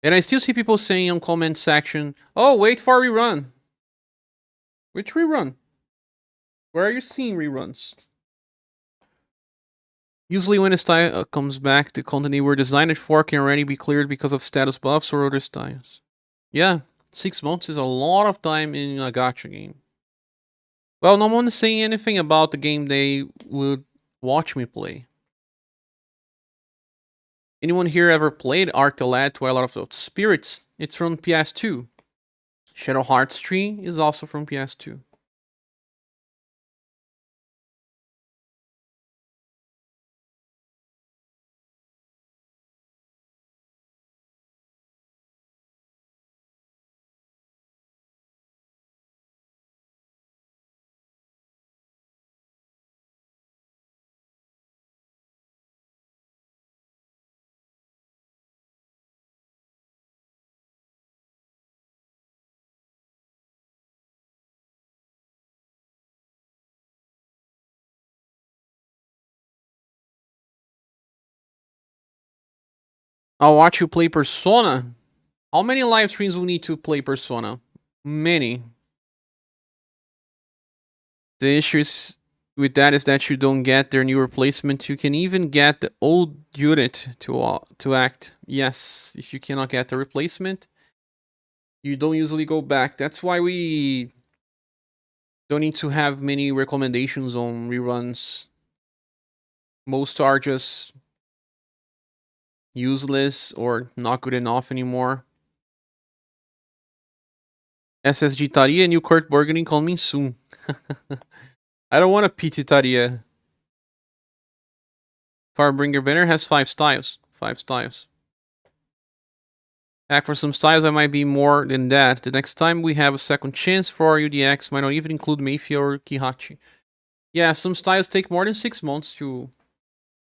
And I still see people saying on comment section, oh, wait for rerun. Which rerun? Where are you seeing reruns? Usually when a style comes back, the content they were designed for can already be cleared because of status buffs or other styles. Yeah, 6 months is a lot of time in a gacha game. Well, no one is saying anything about the game they would watch me play. Anyone here ever played Arc the Lad, Twilight of Spirits? It's from PS2. Shadow Hearts 3 is also from PS2. I'll watch you play Persona. How many live streams will need to play Persona? Many. The issue with that is that you don't get their new replacement. You can even get the old unit to act. Yes, if you cannot get the replacement, You don't usually go back. That's why we don't need to have many recommendations on reruns. Most are just useless or not good enough anymore. SSG Taria and new Kurt Burgundy coming soon. I don't want a PT Taria. Firebringer banner has 5 styles. 5 styles. Heck, for some styles I might be more than that. The next time we have a second chance for our UDX might not even include Mafia or Kihachi. Yeah, some styles take more than 6 months to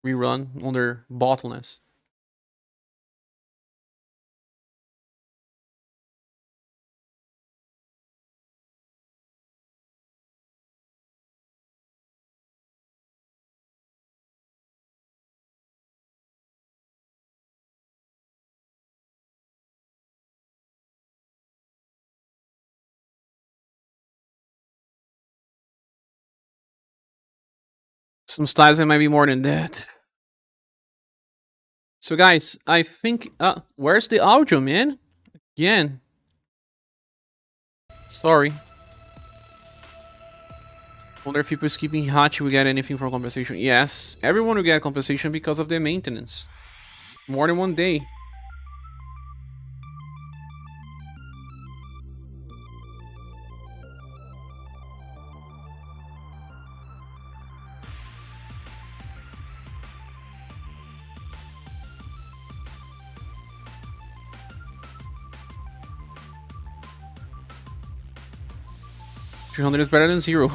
rerun on their bottlenecks. Some styles it might be more than that. So guys, I think where's the audio, man? Again. Sorry. Wonder if people skipping Kihachi will get anything from compensation. Yes, everyone will get compensation because of the maintenance. More than 1 day. $300 is better than 0.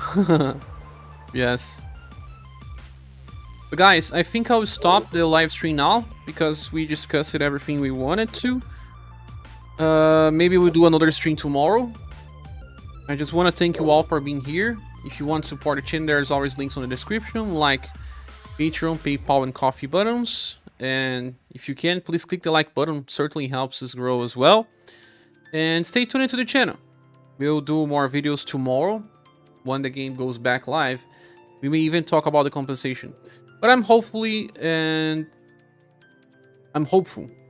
Yes. But guys, I think I'll stop the live stream now because we discussed everything we wanted to. Maybe we'll do another stream tomorrow. I just want to thank you all for being here. If you want to support the channel, there's always links on the description, like Patreon, PayPal, and Coffee buttons. And if you can, please click the like button. It certainly helps us grow as well. And stay tuned into the channel. We'll do more videos tomorrow when the game goes back live. We may even talk about the compensation. But I'm hopeful.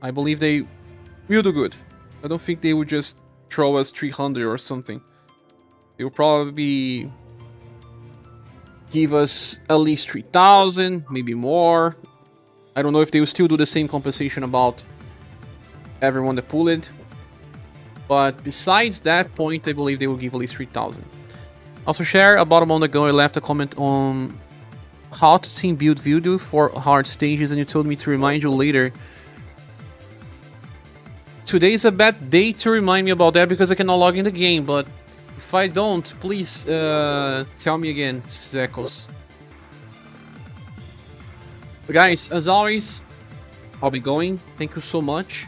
I believe they will do good. I don't think they would just throw us 300 or something. They will probably give us at least 3,000, maybe more. I don't know if they will still do the same compensation about everyone that pulled it. But besides that point, I believe they will give at least 3,000. Also share, about a month ago I left a comment on how to team build video for hard stages and you told me to remind you later. Today is a bad day to remind me about that because I cannot log in the game, but if I don't, please tell me again, Zekos. But guys, as always, I'll be going. Thank you so much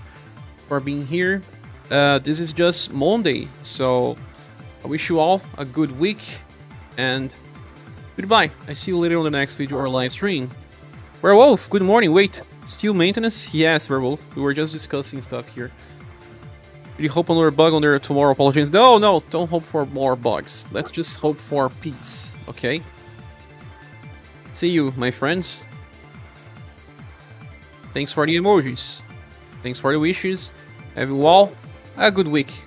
for being here. This is just Monday, so I wish you all a good week and goodbye. I see you later on the next video or live stream. Werewolf, good morning. Wait, still maintenance? Yes, Werewolf. We were just discussing stuff here. Really hope on another bug on there tomorrow. Apologies. No, don't hope for more bugs. Let's just hope for peace, okay? See you, my friends. Thanks for the emojis. Thanks for the wishes. Have you all a good week.